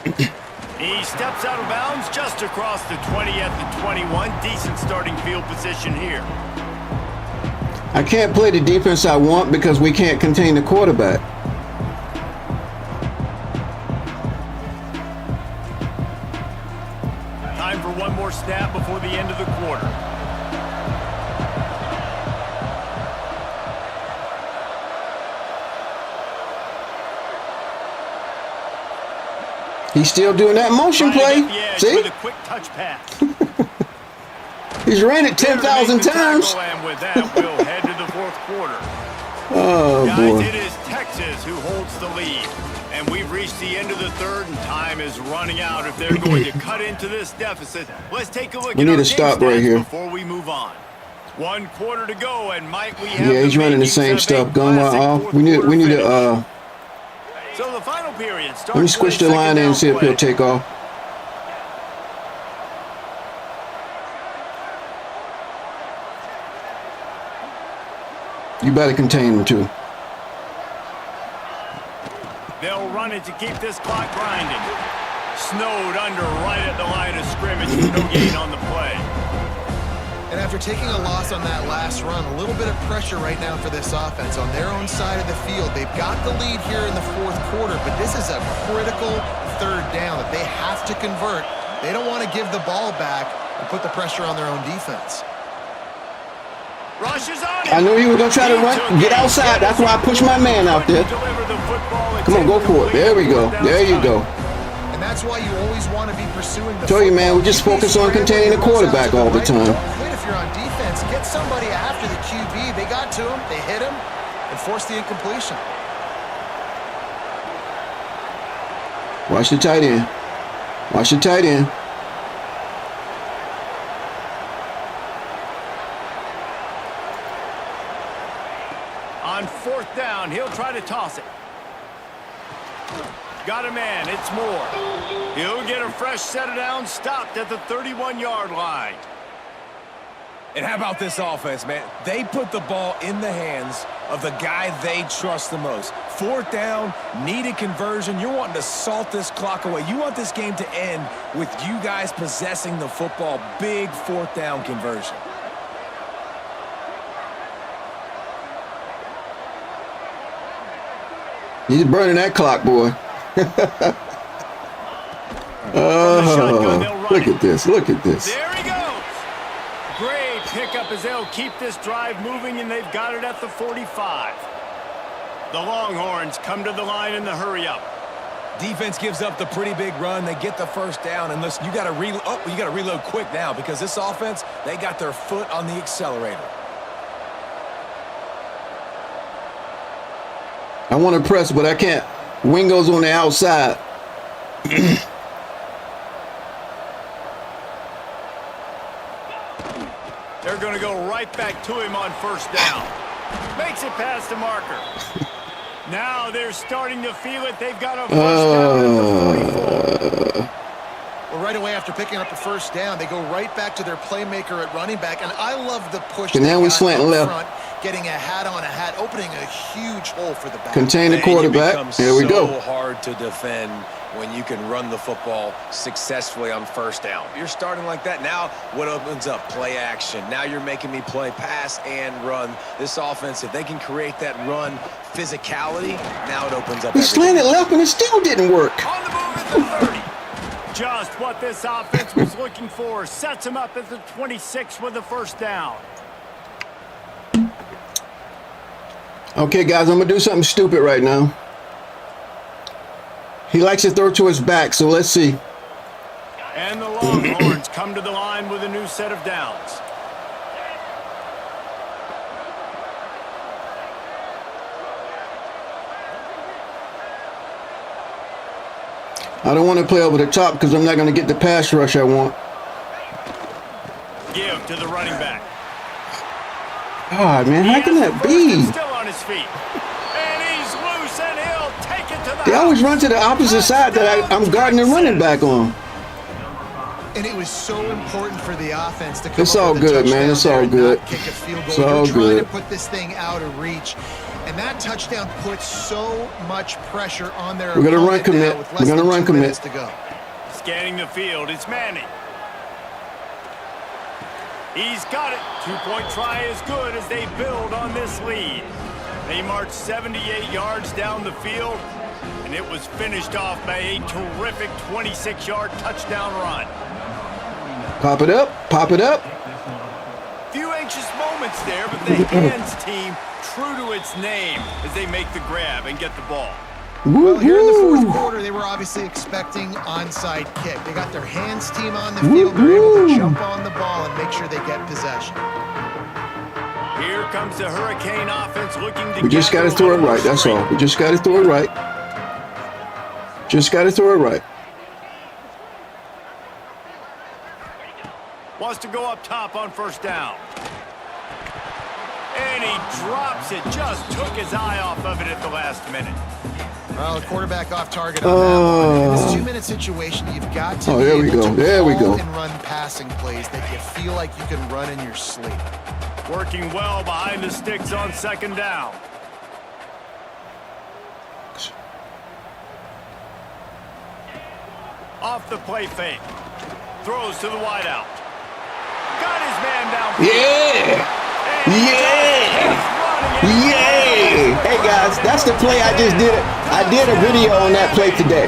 He steps out of bounds just across the 20 at the 21. Decent starting field position here. I can't play the defense I want because we can't contain the quarterback. Time for one more snap before the end of the quarter. He's still doing that motion play. See? With a quick touch pass. He's ran it 10,000 times. And with that, we'll head to the 4th quarter. Oh, Guys, boy. it is Texas who holds the lead. And we've reached the end of the 3rd, and time is running out if they're going to cut into this deficit. Let's take a look We at need our to stop game right stats here. before we move on. 1 quarter to go, and Mike, we have Yeah, he's running the same stuff. Gun while off. We need to So the final period starts. let me squish the line in and see if he'll take off. You better contain him too. They'll run it to keep this clock grinding. Snowed under right at the line of scrimmage. No gain on the play. And after taking a loss on that last run, a little bit of pressure right now for this offense on their own side of the field. They've got the lead here in the 4th quarter, but this is a critical 3rd down that they have to convert. They don't want to give the ball back and put the pressure on their own defense. Rushes on I knew he was going to try to run. Get outside. That's why I pushed my man out there. Come on, go for it. There we go. There you go. And that's why you always want to be pursuing the Tell you, man, we just football. focus on containing the quarterback all the time. Don't quit if you're on defense. Get somebody after the QB. They got to him. They hit him and forced the incompletion. Watch the tight end. Watch the tight end. On 4th down, he'll try to toss it. Got a man, it's Moore. He'll get a fresh set of downs, stopped at the 31-yard line. And how about this offense, man? They put the ball in the hands of the guy they trust the most. 4th down, needed conversion. You're wanting to salt this clock away. You want this game to end with you guys possessing the football. Big 4th down conversion. He's burning that clock, boy. Oh, look at this. Look at this. There he goes. Great pickup as they'll keep this drive moving, and they've got it at the 45. The Longhorns come to the line in the hurry up. Defense gives up the pretty big run. They get the first down. And listen, you got to reload quick now because this offense, they got their foot on the accelerator. I want to press, but I can't. Wingo's on the outside. They're going to go right back to him on first down. Makes it past the marker. Now they're starting to feel it. They've got a first down at the 44. Well, right away after picking up a first down, they go right back to their playmaker at running back. And I love the push. And now we got slant up left. front, getting a hat on a hat, opening a huge hole for the back. Contain the quarterback. Here we go. So hard to defend when you can run the football successfully on first down. You're starting like that. Now what opens up? Play action. Now you're making me play pass and run. This offense, if they can create that run physicality, now it opens up. We slanted left and it still didn't work. On the move at the 30. Just what this offense was looking for. Sets him up at the 26 with the first down. Okay, guys, I'm going to do something stupid right now. He likes to throw to his back, so let's see. And the Longhorns come to the line with a new set of downs. I don't want to play over the top because I'm not going to get the pass rush I want. Give to the running back. God, man, how can that be? Still on his feet. And he's loose and he'll take it to the They always run to the opposite side that I'm guarding the running back on. And it was so important for the offense to come It's up all with a good, man. touchdown It's there all and good. not kick a field goal. It's all You're trying good. to put this thing out of reach. And that touchdown puts so much pressure on their We're gonna run opponent commit. now with We're less gonna than run 2 commit. minutes to go. Scanning the field, it's Manning. He's got it. 2-point try is good as they build on this lead. They march 78 yards down the field, and it was finished off by a terrific 26-yard touchdown run. Pop it up. Pop it up. Few anxious moments there, but the hands team true to its name as they make the grab and get the ball. Well, here in the fourth Woo-hoo. quarter, they were obviously expecting onside kick. They got their hands team on the field. They're able to jump on the ball and make sure they get possession. Here comes the Hurricane offense looking to We just got to throw it right. That's all. We just got to throw it right. Just got to throw it right. Wants to go up top on first down. And he drops it. Just took his eye off of it at the last minute. Well, the quarterback off target on that one. In this 2-minute situation, you've got to be there we able go. to There we call go. and run passing plays that you feel like you can run in your sleep. Working well behind the sticks on second down. Off the play fake. Throws to the wideout. Got his man down. Yeah. Yeah. Yeah. Hey, guys, that's the play I just did. I did a video on that play today.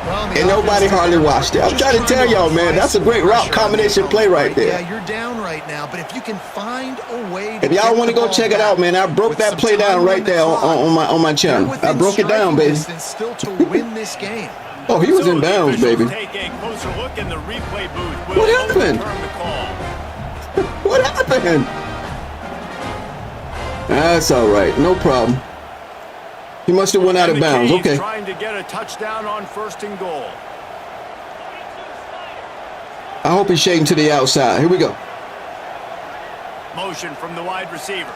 Well, And nobody hardly watched it. I'm trying to tell y'all, man, that's a great route combination play right there. Yeah, you're down right now, but if you can find a way to If y'all get want to the go ball check it back out, man, I broke with that some play down time right on the there clock, on my you're channel. I within broke it down, striking baby. distance still to win this game. Oh, he was So in the bounds, officials baby. Take a closer look in the replay booth. Will What happened? overturn the call. What happened? That's all right. No problem. He must have went out of And the bounds. Canes Okay. Trying to get a touchdown on first and goal. I hope he's shading to the outside. Here we go. Motion from the wide receiver.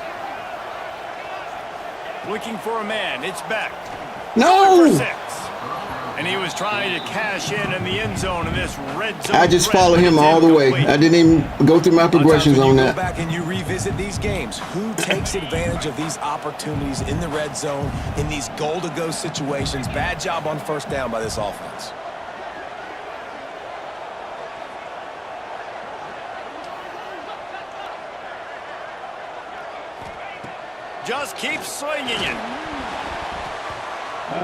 Looking for a man. It's Beck. No! For 6. And he was trying to cash in the end zone in this red zone. I just threat, followed but him it's all the way. incomplete. I didn't even go through my progressions on When you that. go back and you revisit these games, who takes advantage of these opportunities in the red zone, in these goal-to-go situations? Bad job on first down by this offense. Just keep slinging it.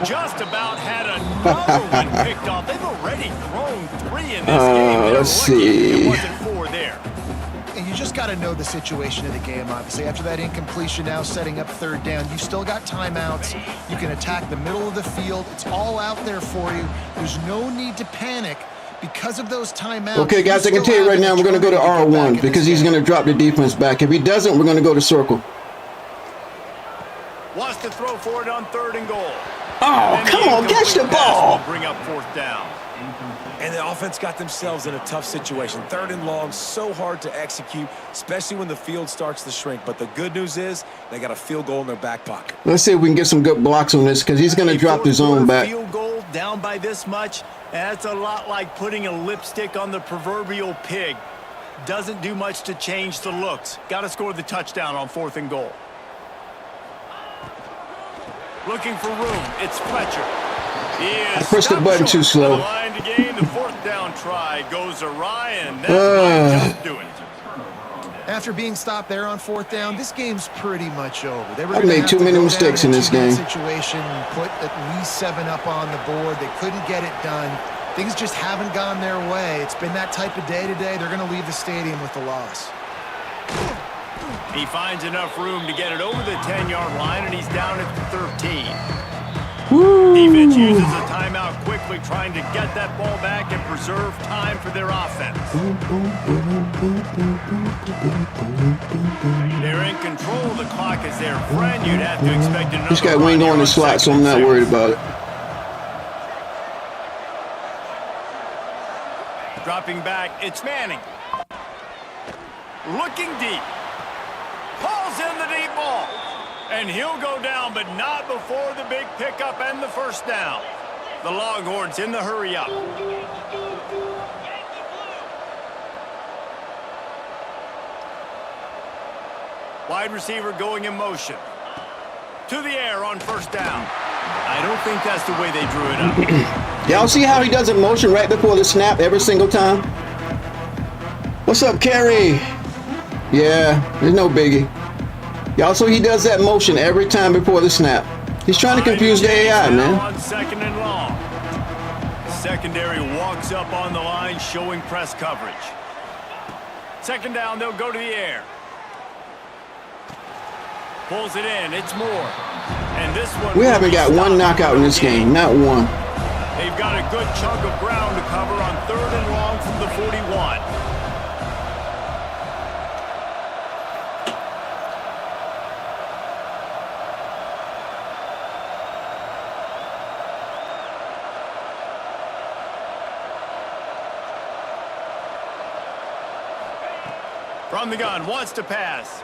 Just about had another one picked off. They've already thrown 3 in this game. They're let's lucky see. It wasn't 4 there. And you just just got to know the situation of the game, obviously. After that incompletion, now setting up third down. You've still got timeouts. You can attack the middle of the field. It's all out there for you. There's no need to panic because of those timeouts. Okay, guys, I can tell you right now, we're going to go to R1 because he's going to drop the defense back. If he doesn't, we're going to go to circle. Wants to throw for it on 3rd and goal. Oh, come on, catch the ball. Bring up 4th down. And the offense got themselves in a tough situation. 3rd and long, so hard to execute, especially when the field starts to shrink. But the good news is they got a field goal in their back pocket. Let's see if we can get some good blocks on this because he's going to drop the zone back. Field goal down by this much. That's a lot like putting a lipstick on the proverbial pig. Doesn't do much to change the looks. Got to score the touchdown on 4th and goal. Looking for room. It's Fletcher. I pressed the button too slow. The line to gain the 4th down try goes to Ryan. That might just do it. After being stopped there on 4th down, this game's pretty much over. They were I gonna made have too to many go mistakes down in this a 2-minute game. Situation, put at least 7 up on the board. They couldn't get it done. Things just haven't gone their way. It's been that type of day today. They're going to leave the stadium with the loss. He finds enough room to get it over the 10-yard line, and he's down at the 13. Defense uses a timeout quickly, trying to get that ball back and preserve time for their offense. They're in control. The clock is their friend. You'd have to expect another. He's got Wingo on the slot, so I'm not worried about it. Dropping back, it's Manning. Looking deep. Pulls in the deep ball. And he'll go down, but not before the big pickup and the 1st down. The Longhorns in the hurry up. Wide receiver going in motion. To the air on 1st down. I don't think that's the way they drew it up. Y'all see how he does it motion right before the snap every single time? What's up, Kerry? Yeah, there's no biggie. Y'all, so he does that motion every time before the snap. He's trying to confuse the AI, man. On 2nd and long. Secondary walks up on the line, showing press coverage. 2nd down, they'll go to the air. Pulls it in, it's Moore. And this one. We haven't got one knockout in this game, not one. They've got a good chunk of ground to cover on 3rd and long from the 41. From the gun, wants to pass.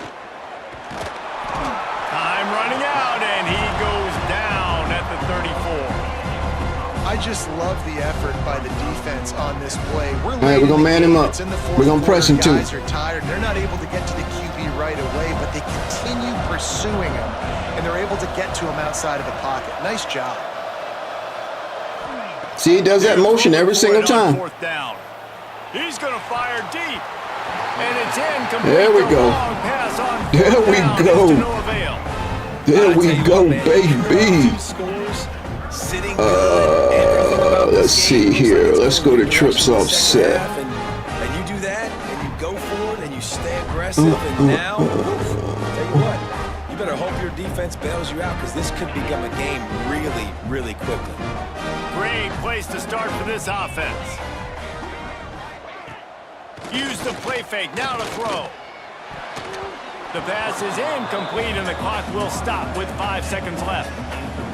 Time running out, and he goes down at the 34. I just love the effort by the defense on this play. We're right, we're gonna man him up. It's in the 4th We're gonna press him too. Guys are tired. They're not able to get to the QB right away, but they continue pursuing him, and they're able to get to him outside of the pocket. Nice job. See, he does that motion every single time. 4th down. He's going to fire deep. And it's incomplete. There we go. There we go. There we go, baby. Let's see here. Let's go to trips offset. And you do that, and you go for it, and you stay aggressive, and now, tell you what, you better hope your defense bails you out, because this could become a game really, really quickly. Great place to start for this offense. Use the play fake, now to throw. The pass is incomplete, and the clock will stop with 5 seconds left.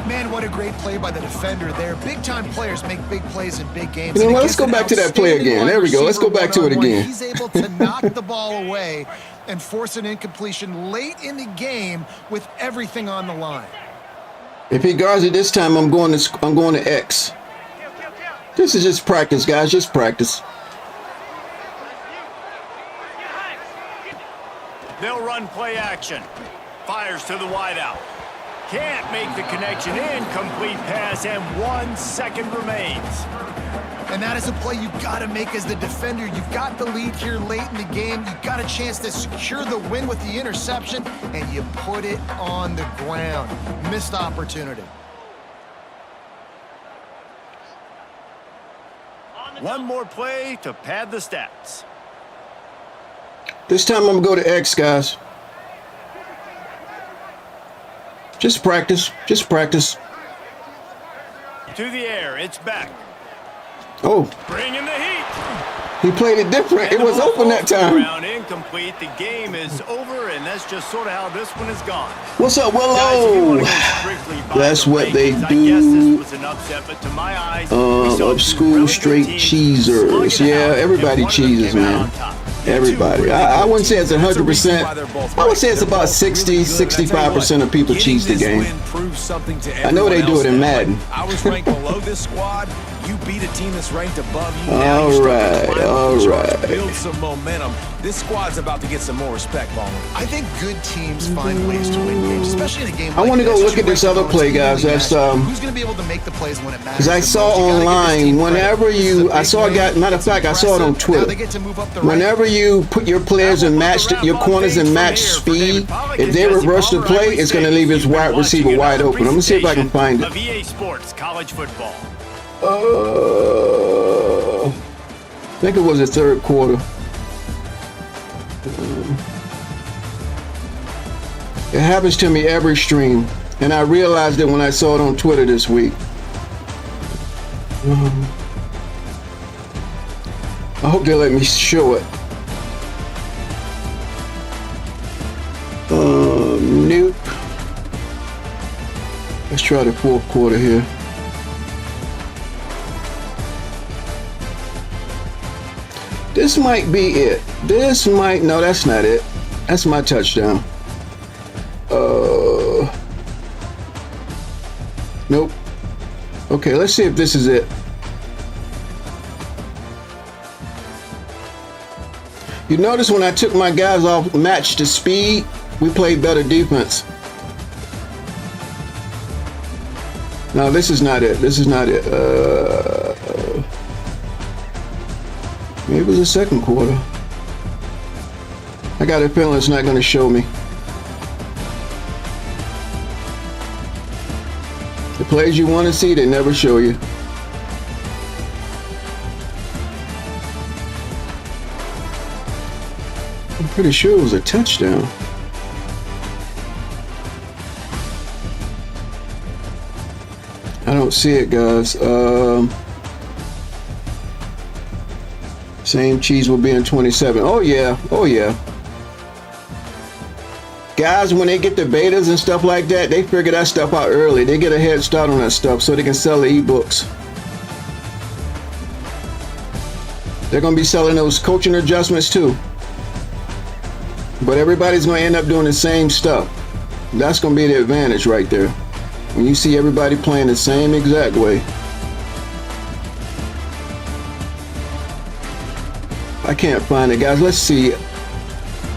Man, what a great play by the defender there. Big-time players make big plays in big games. You know what? Let's go back to that play again. There we go. Let's go back to it again. He's able to knock the ball away and force an incompletion late in the game with everything on the line. If he guards it this time, I'm going to X. This is just practice, guys. Just practice. They'll run play action. Fires to the wideout. Can't make the connection. Incomplete pass, and 1 second remains. And that is a play you've got to make as the defender. You've got the lead here late in the game. You've got a chance to secure the win with the interception, and you put it on the ground. Missed opportunity. One more play to pad the stats. This time I'm going to go to X, guys. Just practice. Just practice. To the air, it's back. Oh, Bringing the heat. he played it different. It was open that time. Round incomplete. The game is over, and that's just sort of how this one has gone. What's up, Guys, if you Willow? wanna go strictly by That's the what they ratings, I do. guess this was an upset, but to my eyes, we saw Of two school really good straight teams cheesers. slug it Yeah, out, everybody and one of them cheeses, came out man. on top. Everybody. I wouldn't say it's 100%. I would say it's about 60, 65% of people cheese the game. I know they do it in Madden. I was ranked below this squad. You beat a team that's ranked above you. All right, all right. Build some momentum. This squad's about to get some more respect, Ballmer. I think good teams find ways to win games, especially in a game I like wanna go this. look at this other play, guys. That's, who's going to be able to make the plays when it matters. Because I the saw most. You gotta give this online, team credit. whenever This is you, a I big saw a guy, win. matter of It's fact, I saw it on impressive. Now Twitter. they get to move up the ranks. Whenever you put your players in match, your corners in match speed, if they reverse the play, it's going to leave his wide receiver wide open. I'm going to see if I can find it. Of EA Sports College Football. I think it was the third quarter. It happens to me every stream, and I realized it when I saw it on Twitter this week. I hope they let me show it. Nope. Let's try the fourth quarter here. This might be it. No, that's not it. That's my touchdown. Nope. Okay, let's see if this is it. You notice when I took my guys off match to speed, we played better defense. No, this is not it. This is not it. Maybe it was the second quarter. I got a feeling it's not going to show me. The plays you want to see, they never show you. I'm pretty sure it was a touchdown. I don't see it, guys. Same cheese will be in 27. Oh yeah, oh yeah. Guys, when they get the betas and stuff like that, they figure that stuff out early. They get a head start on that stuff so they can sell the ebooks. They're going to be selling those coaching adjustments too. But everybody's going to end up doing the same stuff. That's going to be the advantage right there. When you see everybody playing the same exact way. I can't find it, guys. Let's see.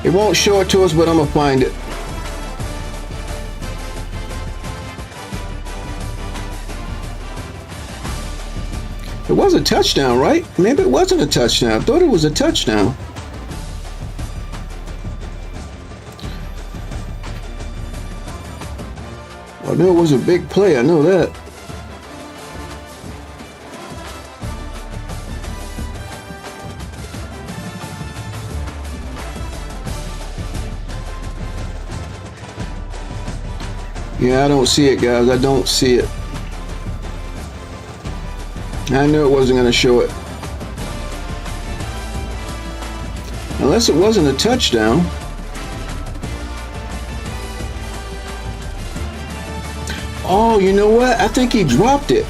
It won't show it to us, but I'm gonna find it. It was a touchdown, right? Maybe it wasn't a touchdown. I thought it was a touchdown. I know it was a big play. I know that. Yeah, I don't see it, guys. I don't see it. I knew it wasn't going to show it. Unless it wasn't a touchdown. Oh, you know what? I think he dropped it.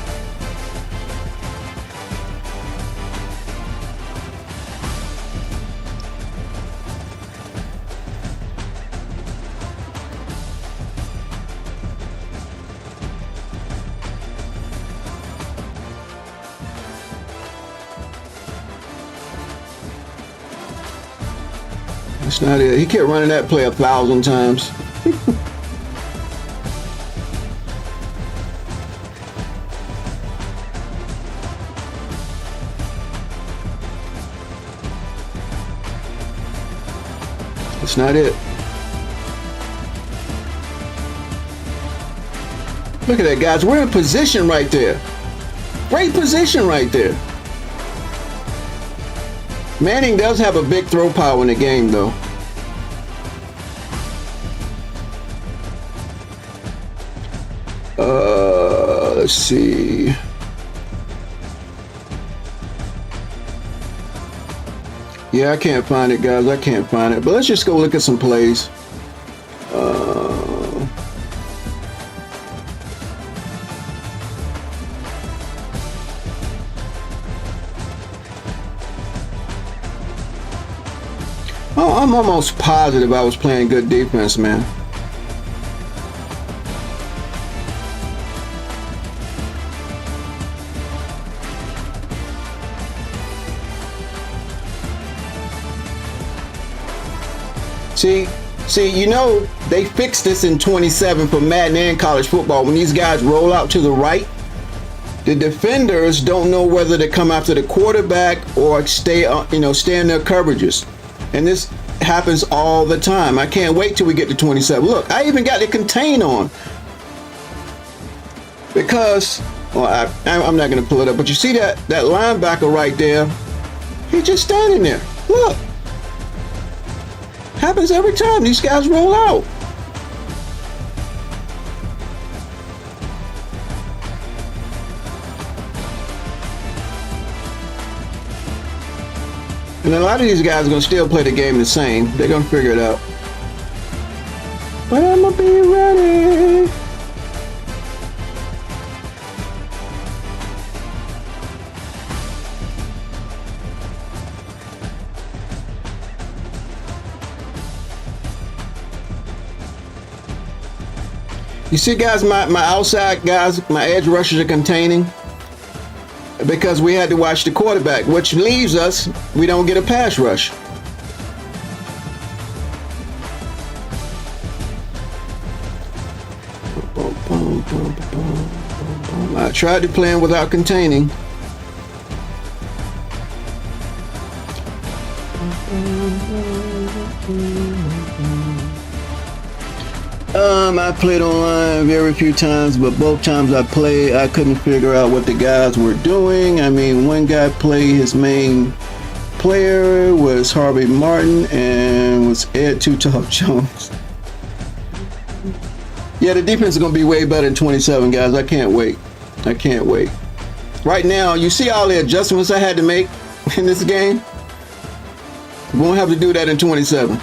That's not it. He kept running that play 1,000 times. That's not it. Look at that, guys. We're in position right there. Great position right there. Manning does have a big throw power in the game, though. Let's see. Yeah, I can't find it, guys. I can't find it. But let's just go look at some plays. I'm almost positive I was playing good defense, man. See, you know, they fixed this in 27 for Madden and college football. When these guys roll out to the right, the defenders don't know whether to come after the quarterback or stay in their coverages. And this happens all the time. I can't wait till we get to 27. Look, I even got the contain on. Because, well, I'm not going to pull it up, but you see that linebacker right there? He's just standing there. Look. Happens every time these guys roll out. And a lot of these guys are going to still play the game the same. They're going to figure it out. But I'm going to be ready. You see, guys, my outside guys, my edge rushers are containing because we had to watch the quarterback, which leaves us, we don't get a pass rush. I tried to play him without containing. I played online very few times, but both times I played, I couldn't figure out what the guys were doing. I mean, one guy played, his main player was Harvey Martin and was Ed Too Tough Jones. Yeah, the defense is going to be way better than 27, guys. I can't wait. I can't wait. Right now, you see all the adjustments I had to make in this game? We won't have to do that in 27.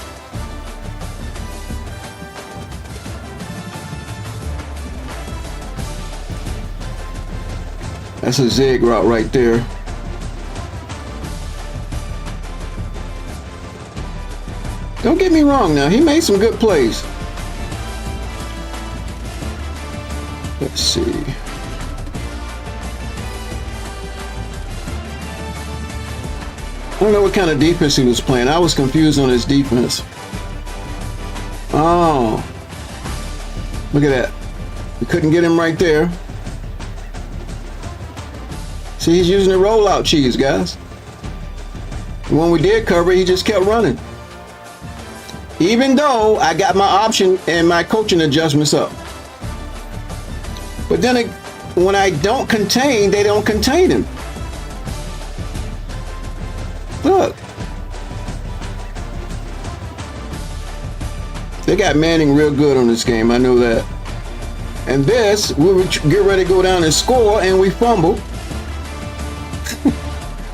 That's a zig route right there. Don't get me wrong now, he made some good plays. Let's see. I don't know what kind of defense he was playing. I was confused on his defense. Oh. Look at that. We couldn't get him right there. See, he's using the rollout cheese, guys. When we did cover, he just kept running. Even though I got my option and my coaching adjustments up. But then when I don't contain, they don't contain him. Look. They got Manning real good on this game, I know that. And this, we would get ready to go down and score, and we fumbled.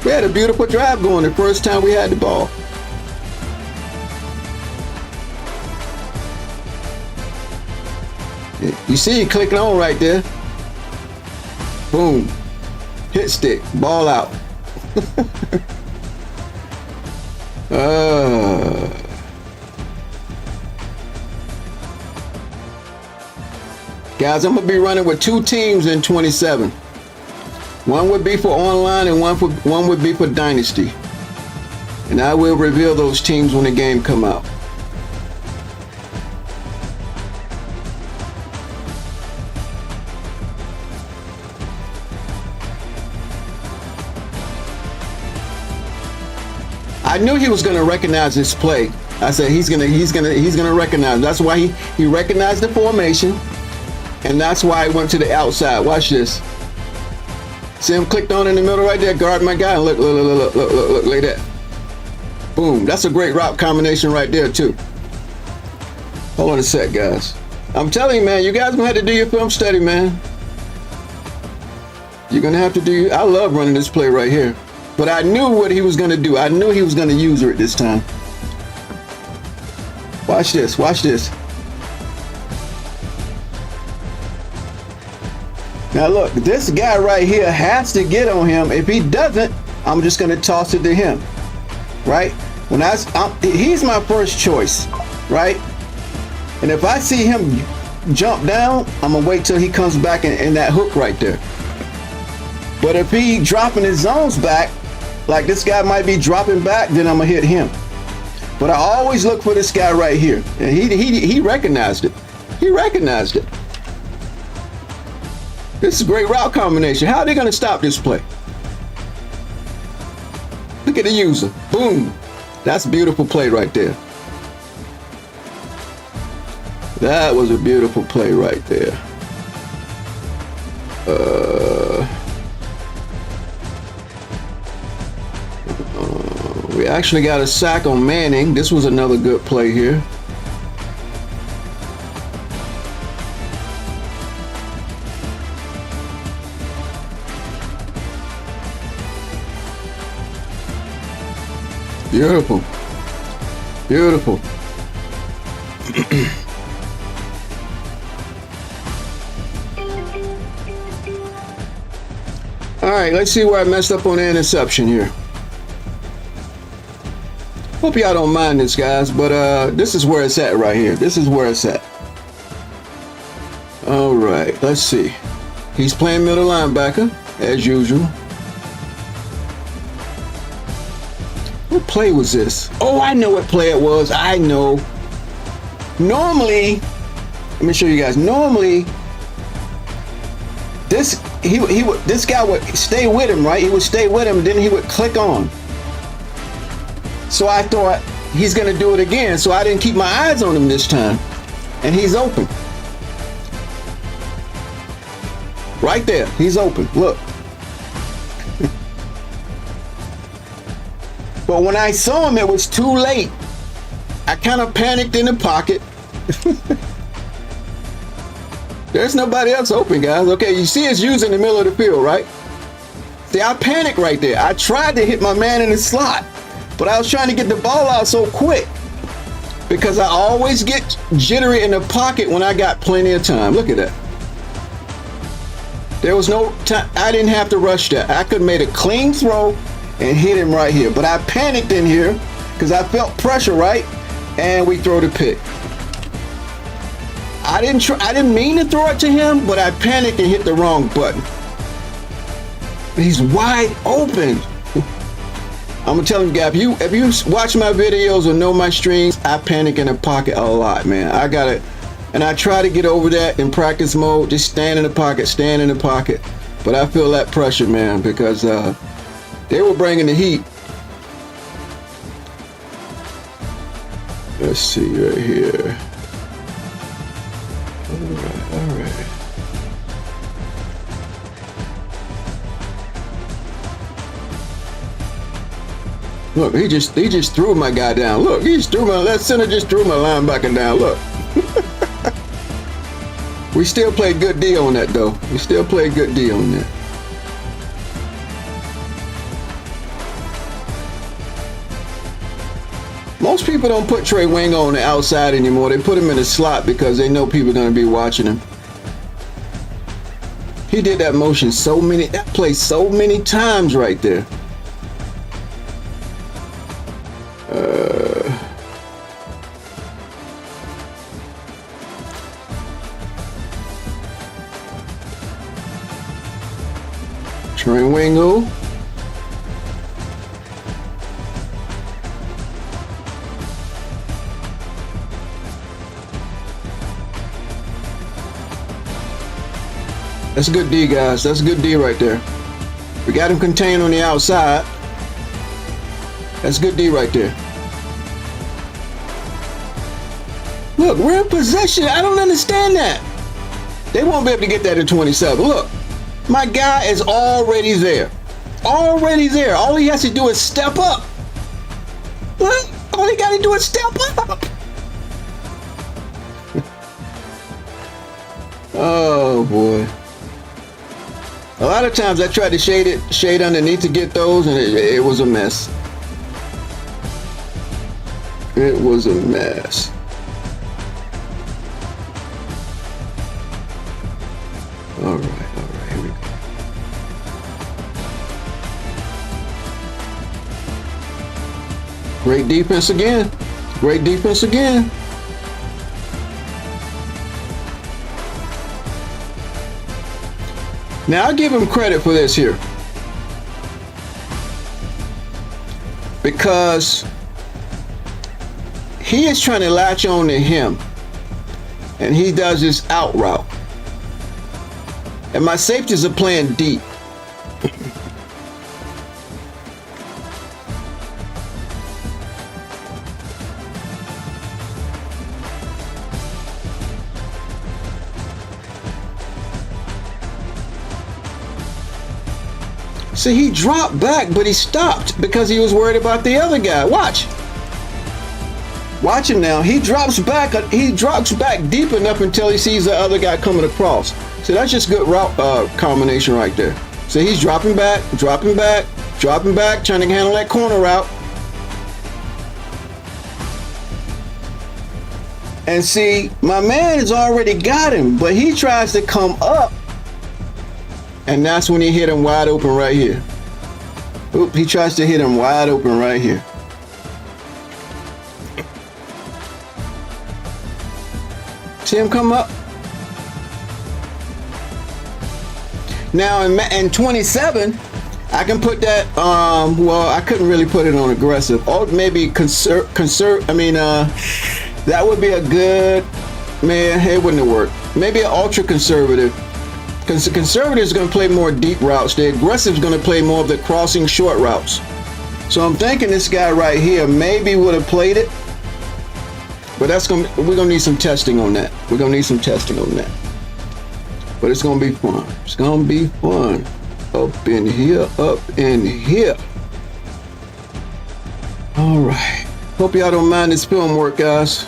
We had a beautiful drive going the first time we had the ball. You see it clicking on right there. Boom. Hit stick. Ball out. Guys, I'm going to be running with two teams in 27. One would be for online and one would be for Dynasty. And I will reveal those teams when the game come out. I knew he was going to recognize this play. I said he's going to recognize. That's why he recognized the formation, and that's why I went to the outside. Watch this. See him clicked on in the middle right there, guard my guy, and look, like that. Boom, that's a great route combination right there too. Hold on a sec, guys. I'm telling you, man, you guys gonna have to do your film study, man. You're going to have to do, I love running this play right here. But I knew what he was going to do. I knew he was going to use her at this time. Watch this. Watch this. Now look, this guy right here has to get on him. If he doesn't, I'm just going to toss it to him. Right? He's my first choice. Right? And if I see him jump down, I'm going to wait till he comes back in that hook right there. But if he dropping his zones back, like this guy might be dropping back, then I'm going to hit him. But I always look for this guy right here. And he recognized it. He recognized it. This is a great route combination. How are they going to stop this play? Look at the user. Boom. That's a beautiful play right there. That was a beautiful play right there. We actually got a sack on Manning. This was another good play here. Beautiful. Beautiful. All right, let's see where I messed up on the interception here. Hope y'all don't mind this, guys, but this is where it's at right here. This is where it's at. All right, let's see. He's playing middle linebacker, as usual. What play was this? Oh, I know what play it was. I know. Normally, let me show you guys. Normally, this guy would stay with him, right? He would stay with him, and then he would click on. So I thought he's gonna do it again. So I didn't keep my eyes on him this time, and he's open. Right there, he's open. Look. But when I saw him, it was too late. I kind of panicked in the pocket. There's nobody else open, guys. Okay, you see it's used in the middle of the field, right? See, I panicked right there. I tried to hit my man in the slot, but I was trying to get the ball out so quick because I always get jittery in the pocket when I got plenty of time. Look at that. There was no time. I didn't have to rush that. I could have made a clean throw and hit him right here. But I panicked in here because I felt pressure, right? And we throw the pick. I didn't mean to throw it to him, but I panicked and hit the wrong button. He's wide open. I'm gonna tell you guys, if you watch my videos or know my streams, I panic in the pocket a lot, man. I got it. And I try to get over that in practice mode. Just stand in the pocket. But I feel that pressure, man, because they were bringing the heat. Let's see right here. All right. Look, he just threw my guy down. Look, he just threw my left center, just threw my linebacker down. Look. We still played good D on that, though. We still played good D on that. Most people don't put Trey Wingo on the outside anymore. They put him in the slot because they know people are going to be watching him. He did that motion that play so many times right there. Trey Wingo. That's a good D, guys. That's a good D right there. We got him contained on the outside. That's good D right there. Look, we're in possession. I don't understand that. They won't be able to get that in 27. Look, my guy is already there. Already there. All he has to do is step up. Look, all he got to do is step up. Oh, boy. A lot of times I tried to shade underneath to get those, and it was a mess. It was a mess. All right, here we go. Great defense again. Great defense again. Now, I'll give him credit for this here. Because he is trying to latch on to him. And he does this out route. And my safeties are playing deep. See, he dropped back, but he stopped because he was worried about the other guy. Watch. Watch him now. He drops back deep enough until he sees the other guy coming across. So that's just good route combination right there. So he's dropping back, trying to handle that corner route. And see, my man has already got him, but he tries to come up. And that's when he hit him wide open right here. Oop, he tries to hit him wide open right here. See him come up? Now in 27, I can put that, well, I couldn't really put it on aggressive. Or maybe that would be a good, man, it wouldn't have worked. Maybe an ultra conservative. Because the conservative is going to play more deep routes. The aggressive is going to play more of the crossing short routes. So I'm thinking this guy right here maybe would have played it. But we're going to need some testing on that. We're going to need some testing on that. But it's going to be fun. It's going to be fun. Up in here, up in here. All right. Hope y'all don't mind this film work, guys.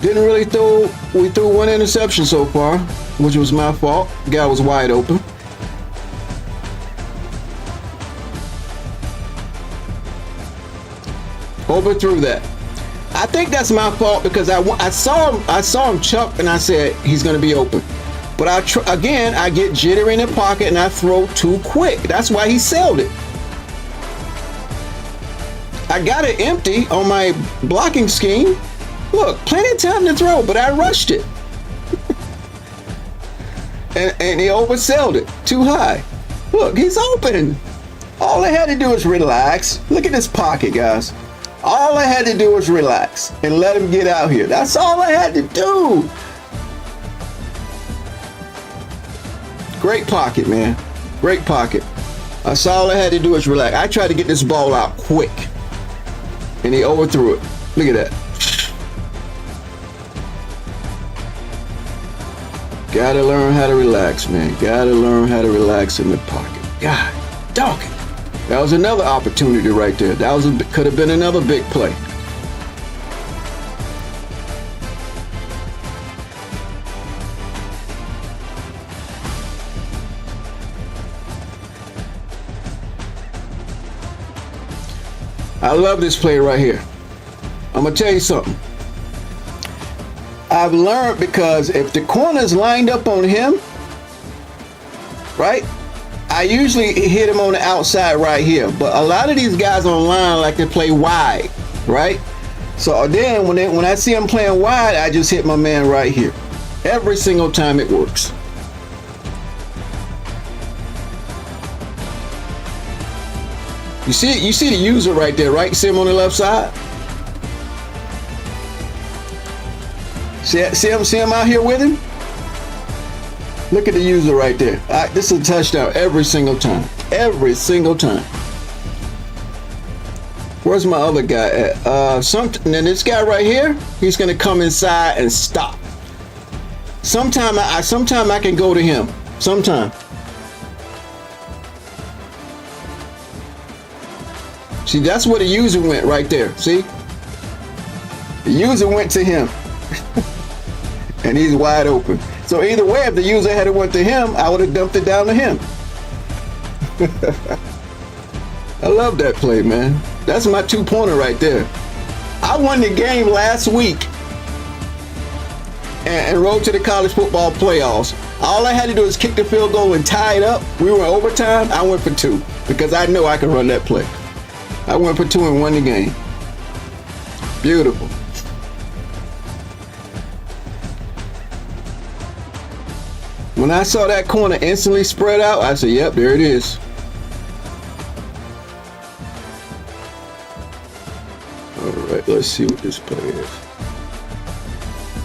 Didn't really we threw one interception so far, which was my fault. The guy was wide open. Overthrew that. I think that's my fault because I saw him chuck and I said he's going to be open. But again, I get jittery in the pocket and I throw too quick. That's why he sailed it. I got it empty on my blocking scheme. Look, plenty of time to throw, but I rushed it. and he oversold it too high. Look, he's open. All I had to do was relax. Look at this pocket, guys. All I had to do was relax and let him get out here. That's all I had to do. Great pocket, man. Great pocket. That's all I had to do was relax. I tried to get this ball out quick. And he overthrew it. Look at that. Gotta learn how to relax, man. Gotta learn how to relax in the pocket. God, dog it. That was another opportunity right there. That could have been another big play. I love this play right here. I'm gonna tell you something. I've learned because if the corner's lined up on him, right? I usually hit him on the outside right here. But a lot of these guys online like to play wide, right? So then when I see him playing wide, I just hit my man right here. Every single time it works. You see the user right there, right? See him on the left side? See him out here with him? Look at the user right there. This is a touchdown every single time. Every single time. Where's my other guy at? And this guy right here, he's gonna come inside and stop. Sometime I can go to him. Sometime. See, that's where the user went right there. See? The user went to him. And he's wide open. So either way, if the user had went to him, I would have dumped it down to him. I love that play, man. That's my 2-pointer right there. I won the game last week and rode to the college football playoffs. All I had to do is kick the field goal and tie it up. We were in overtime. I went for 2 because I know I can run that play. I went for 2 and won the game. Beautiful. When I saw that corner instantly spread out, I said, yep, there it is. All right, let's see what this play is.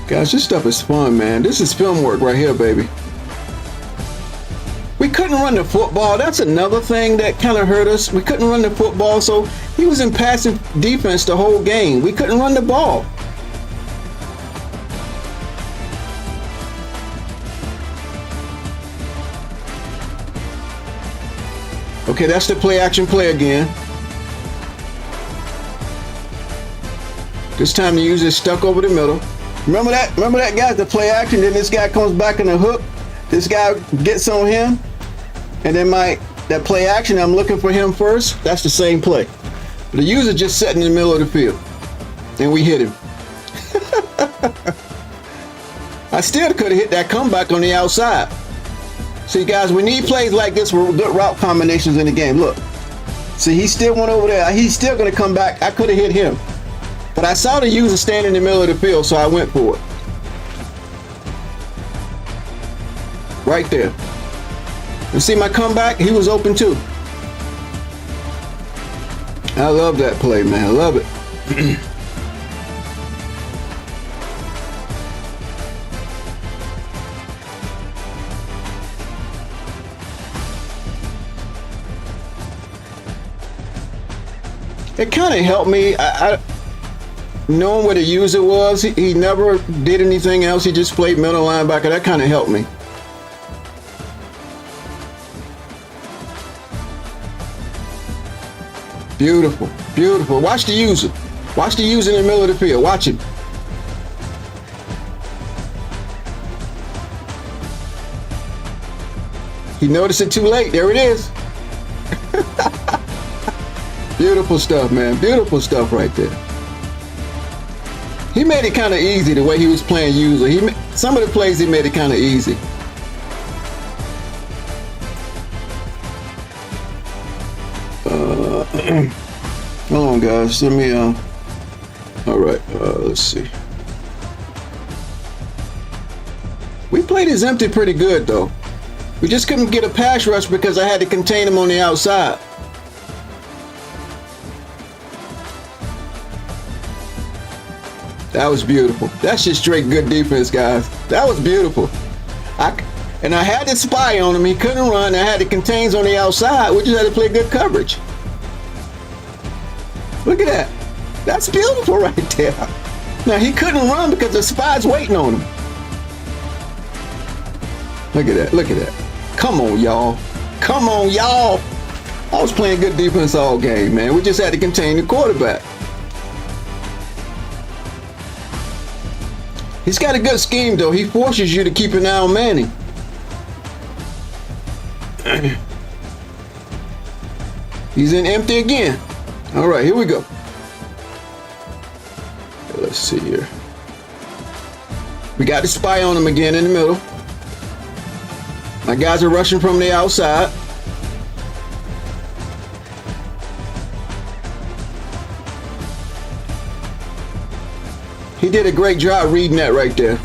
Guys, this stuff is fun, man. This is film work right here, baby. We couldn't run the football. That's another thing that kind of hurt us. We couldn't run the football, so he was in passing defense the whole game. We couldn't run the ball. Okay, that's the play action play again. This time the user is stuck over the middle. Remember that? Remember that guy, the play action, then this guy comes back in the hook. This guy gets on him. And then that play action, I'm looking for him first. That's the same play. But the user just sat in the middle of the field. And we hit him. I still could have hit that comeback on the outside. See, guys, we need plays like this with good route combinations in the game. Look. See, he still went over there. He's still going to come back. I could have hit him. But I saw the user stand in the middle of the field, so I went for it. Right there. And see my comeback? He was open too. I love that play, man. I love it. It kind of helped me. I knowing where the user was, he never did anything else. He just played middle linebacker. That kind of helped me. Beautiful, beautiful. Watch the user. Watch the user in the middle of the field. Watch him. He noticed it too late. There it is. Beautiful stuff, man. Beautiful stuff right there. He made it kind of easy the way he was playing user. Some of the plays he made it kind of easy. Hold on, guys. Let me. All right. Let's see. We played his empty pretty good though. We just couldn't get a pass rush because I had to contain him on the outside. That was beautiful. That's just straight good defense, guys. That was beautiful. And I had to spy on him. He couldn't run. I had the contains on the outside. We just had to play good coverage. Look at that. That's beautiful right there. Now, he couldn't run because the spy's waiting on him. Look at that. Look at that. Come on, y'all. Come on, y'all. I was playing good defense all game, man. We just had to contain the quarterback. He's got a good scheme, though. He forces you to keep an eye on Manning. He's in empty again. All right, here we go. Let's see here. We got the spy on him again in the middle. My guys are rushing from the outside. He did a great job reading that right there.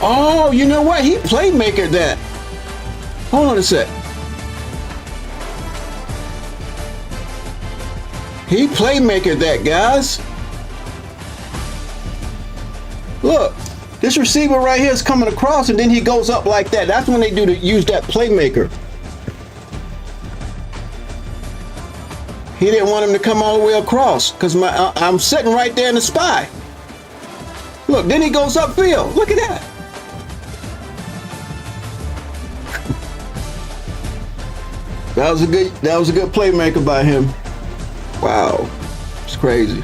Oh, you know what? He playmakered that. Hold on a sec. He playmakered that, guys. Look, this receiver right here is coming across and then he goes up like that. That's when they use that playmaker. He didn't want him to come all the way across because I'm sitting right there in the spy. Look, then he goes upfield. Look at that. That was a good playmaker by him. Wow. It's crazy.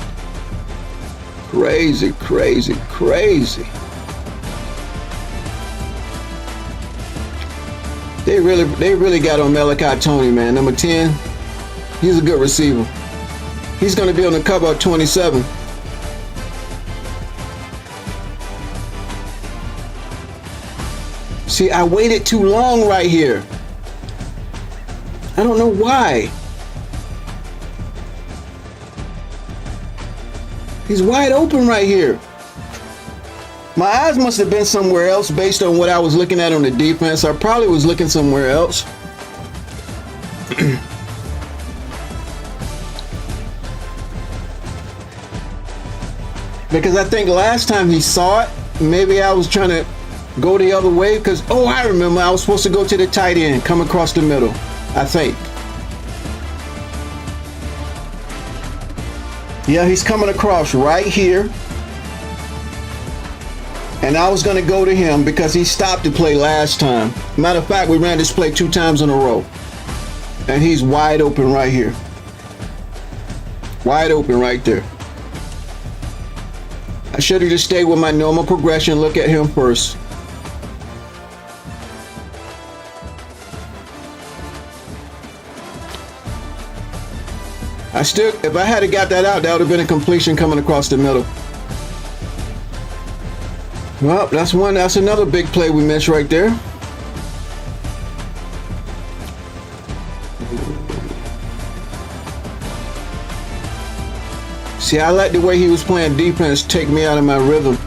Crazy, crazy, crazy. They really got on Malachi Tony, man. Number 10. He's a good receiver. He's going to be on the cover of 27. See, I waited too long right here. I don't know why. He's wide open right here. My eyes must have been somewhere else based on what I was looking at on the defense. I probably was looking somewhere else. Because I think last time he saw it, maybe I was trying to go the other way. Because, oh, I remember I was supposed to go to the tight end, come across the middle, I think. Yeah, he's coming across right here. And I was going to go to him because he stopped the play last time. Matter of fact, we ran this play 2 times in a row. And he's wide open right here. Wide open right there. I should have just stayed with my normal progression. Look at him first. If I had got that out, that would have been a completion coming across the middle. Well, that's another big play we missed right there. See, I like the way he was playing defense take me out of my rhythm.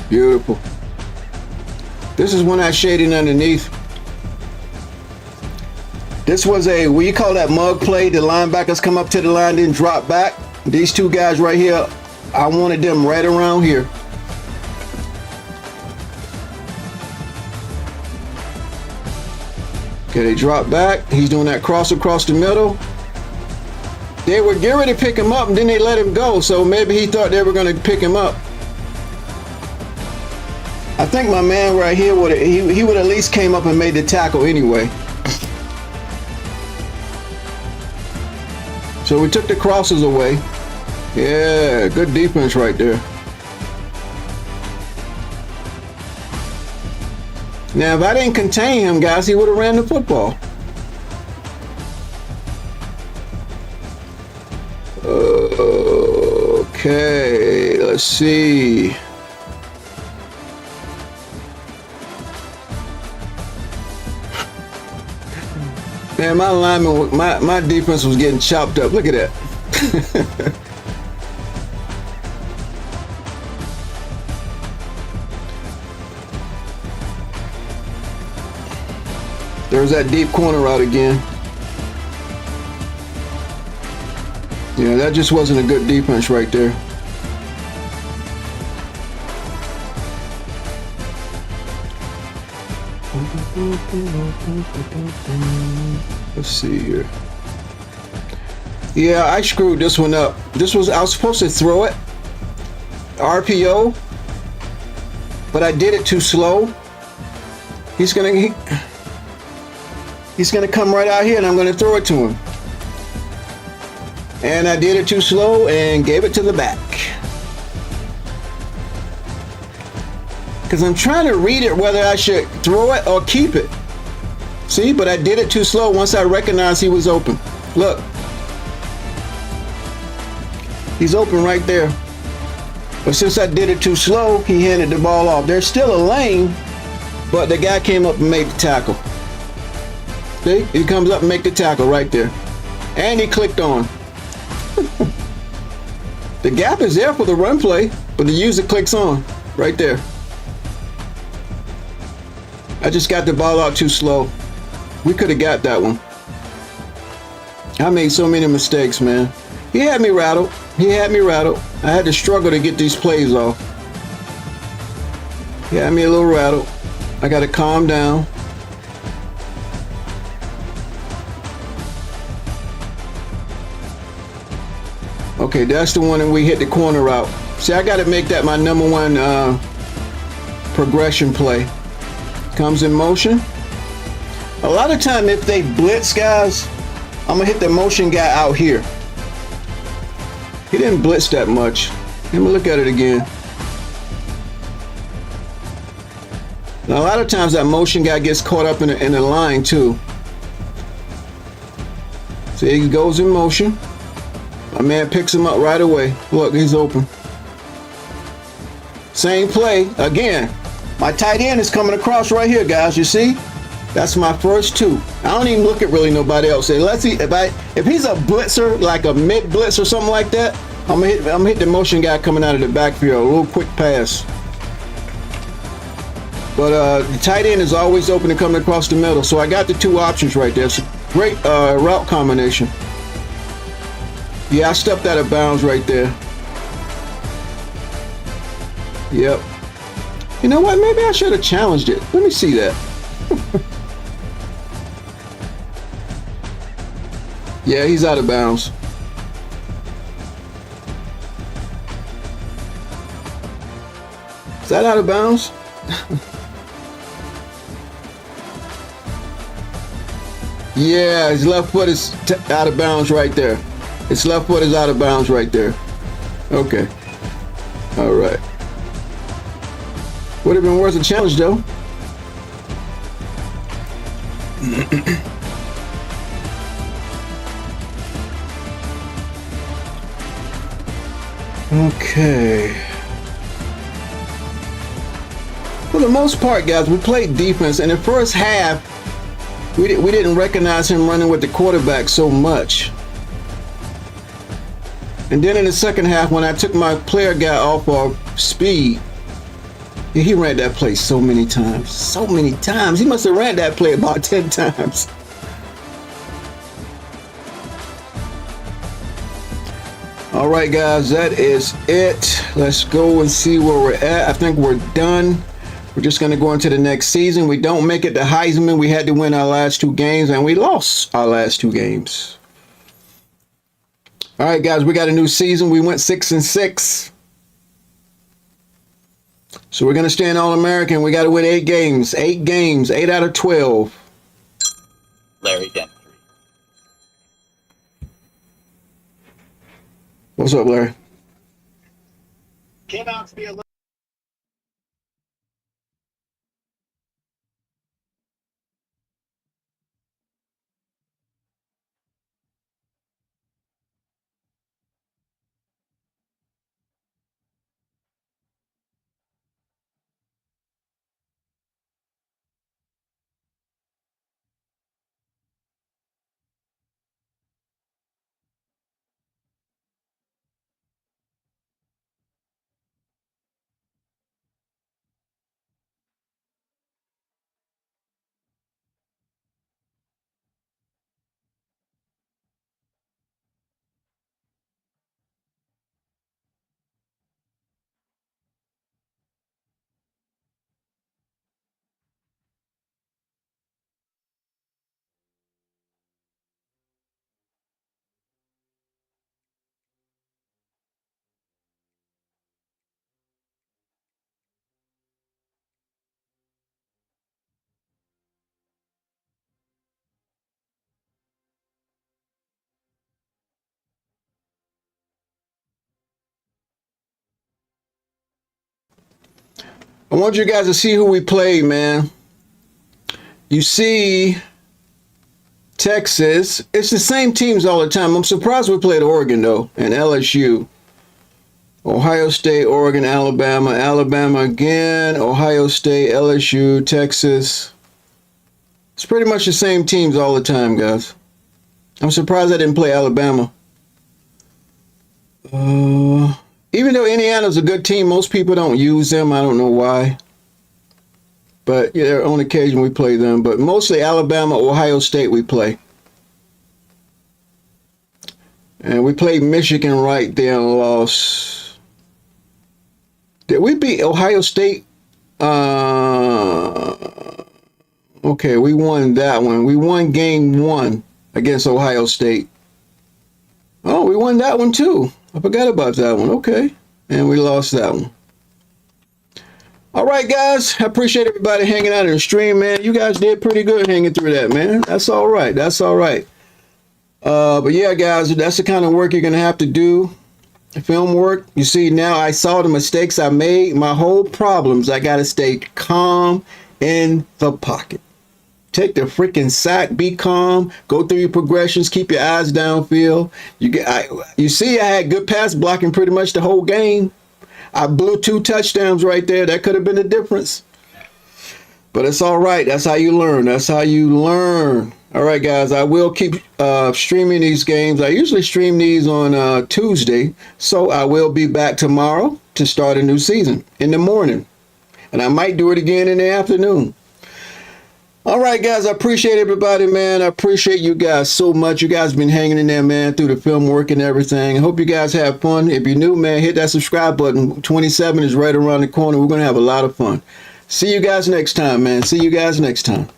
Beautiful. This is one I shaded underneath. This was what you call that mug play. The linebackers come up to the line, then drop back. These 2 guys right here, I wanted them right around here. Okay, they drop back. He's doing that cross across the middle. They were getting ready to pick him up, and then they let him go. So maybe he thought they were going to pick him up. I think my man right here would at least came up and made the tackle anyway. So we took the crosses away. Yeah, good defense right there. Now, if I didn't contain him, guys, he would have ran the football. Okay, let's see. Man, my lineman, my defense was getting chopped up. Look at that. There's that deep corner route again. Yeah, that just wasn't a good defense right there. Let's see here. Yeah, I screwed this one up. I was supposed to throw it RPO, but I did it too slow. He's gonna come right out here, and I'm gonna throw it to him. And I did it too slow and gave it to the back. Because I'm trying to read it whether I should throw it or keep it. See, but I did it too slow once I recognized he was open. Look. He's open right there. But since I did it too slow, he handed the ball off. There's still a lane, but the guy came up and made the tackle. See? He comes up and make the tackle right there. And he clicked on. The gap is there for the run play, but the user clicks on right there. I just got the ball out too slow. We could have got that one. I made so many mistakes, man. He had me rattled. I had to struggle to get these plays off. He had me a little rattled. I got to calm down. Okay, that's the one that we hit the corner route. See, I got to make that my number one progression play. Comes in motion. A lot of time if they blitz, guys, I'm going to hit the motion guy out here. He didn't blitz that much. Let me look at it again. Now, a lot of times that motion guy gets caught up in the line too. See, he goes in motion. My man picks him up right away. Look, he's open. Same play again. My tight end is coming across right here, guys. You see? That's my first two. I don't even look at really nobody else. Unless if he's a blitzer, like a mid blitz or something like that, I'm gonna hit the motion guy coming out of the backfield. A little quick pass. But the tight end is always open and coming across the middle. So I got the two options right there. It's a great route combination. Yeah, I stepped out of bounds right there. Yep. You know what? Maybe I should have challenged it. Let me see that. Yeah, he's out of bounds. Is that out of bounds? Yeah, his left foot is out of bounds right there. His left foot is out of bounds right there. Okay. All right. Would have been worth a challenge though. Okay. For the most part, guys, we played defense. In the first half, we didn't recognize him running with the quarterback so much. And then in the second half, when I took my player guy off of speed, he ran that play so many times. So many times. He must have ran that play about 10 times. All right, guys, that is it. Let's go and see where we're at. I think we're done. We're just going to go into the next season. We don't make it to Heisman. We had to win our last two games, and we lost our last two games. All right, guys, we got a new season. We went 6-6. So we're going to stay in All-American. We got to win 8 games. 8 games. 8 out of 12. Larry Dent. What's up, Larry? Came out to be a little. I want you guys to see who we played, man. You see Texas. It's the same teams all the time. I'm surprised we played Oregon, though, and LSU. Ohio State, Oregon, Alabama. Alabama again. Ohio State, LSU, Texas. It's pretty much the same teams all the time, guys. I'm surprised I didn't play Alabama. Even though Indiana's a good team, most people don't use them. I don't know why. But yeah, on occasion we play them. But mostly Alabama, Ohio State we play. And we played Michigan right there and lost. Did we beat Ohio State? Okay, we won that one. We won game 1 against Ohio State. Oh, we won that one too. I forgot about that one. Okay. And we lost that one. All right, guys. I appreciate everybody hanging out in the stream, man. You guys did pretty good hanging through that, man. That's all right. That's all right. But yeah, guys, that's the kind of work you're going to have to do. Film work. You see, now I saw the mistakes I made. My whole problems. I got to stay calm in the pocket. Take the freaking sack. Be calm. Go through your progressions. Keep your eyes downfield. You see, I had good pass blocking pretty much the whole game. I blew 2 touchdowns right there. That could have been the difference. But it's all right. That's how you learn. That's how you learn. All right, guys. I will keep streaming these games. I usually stream these on Tuesday. So I will be back tomorrow to start a new season in the morning. And I might do it again in the afternoon. All right, guys. I appreciate everybody, man. I appreciate you guys so much. You guys been hanging in there, man, through the film work and everything. I hope you guys have fun. If you're new, man, hit that subscribe button. 27 is right around the corner. We're going to have a lot of fun. See you guys next time, man. See you guys next time.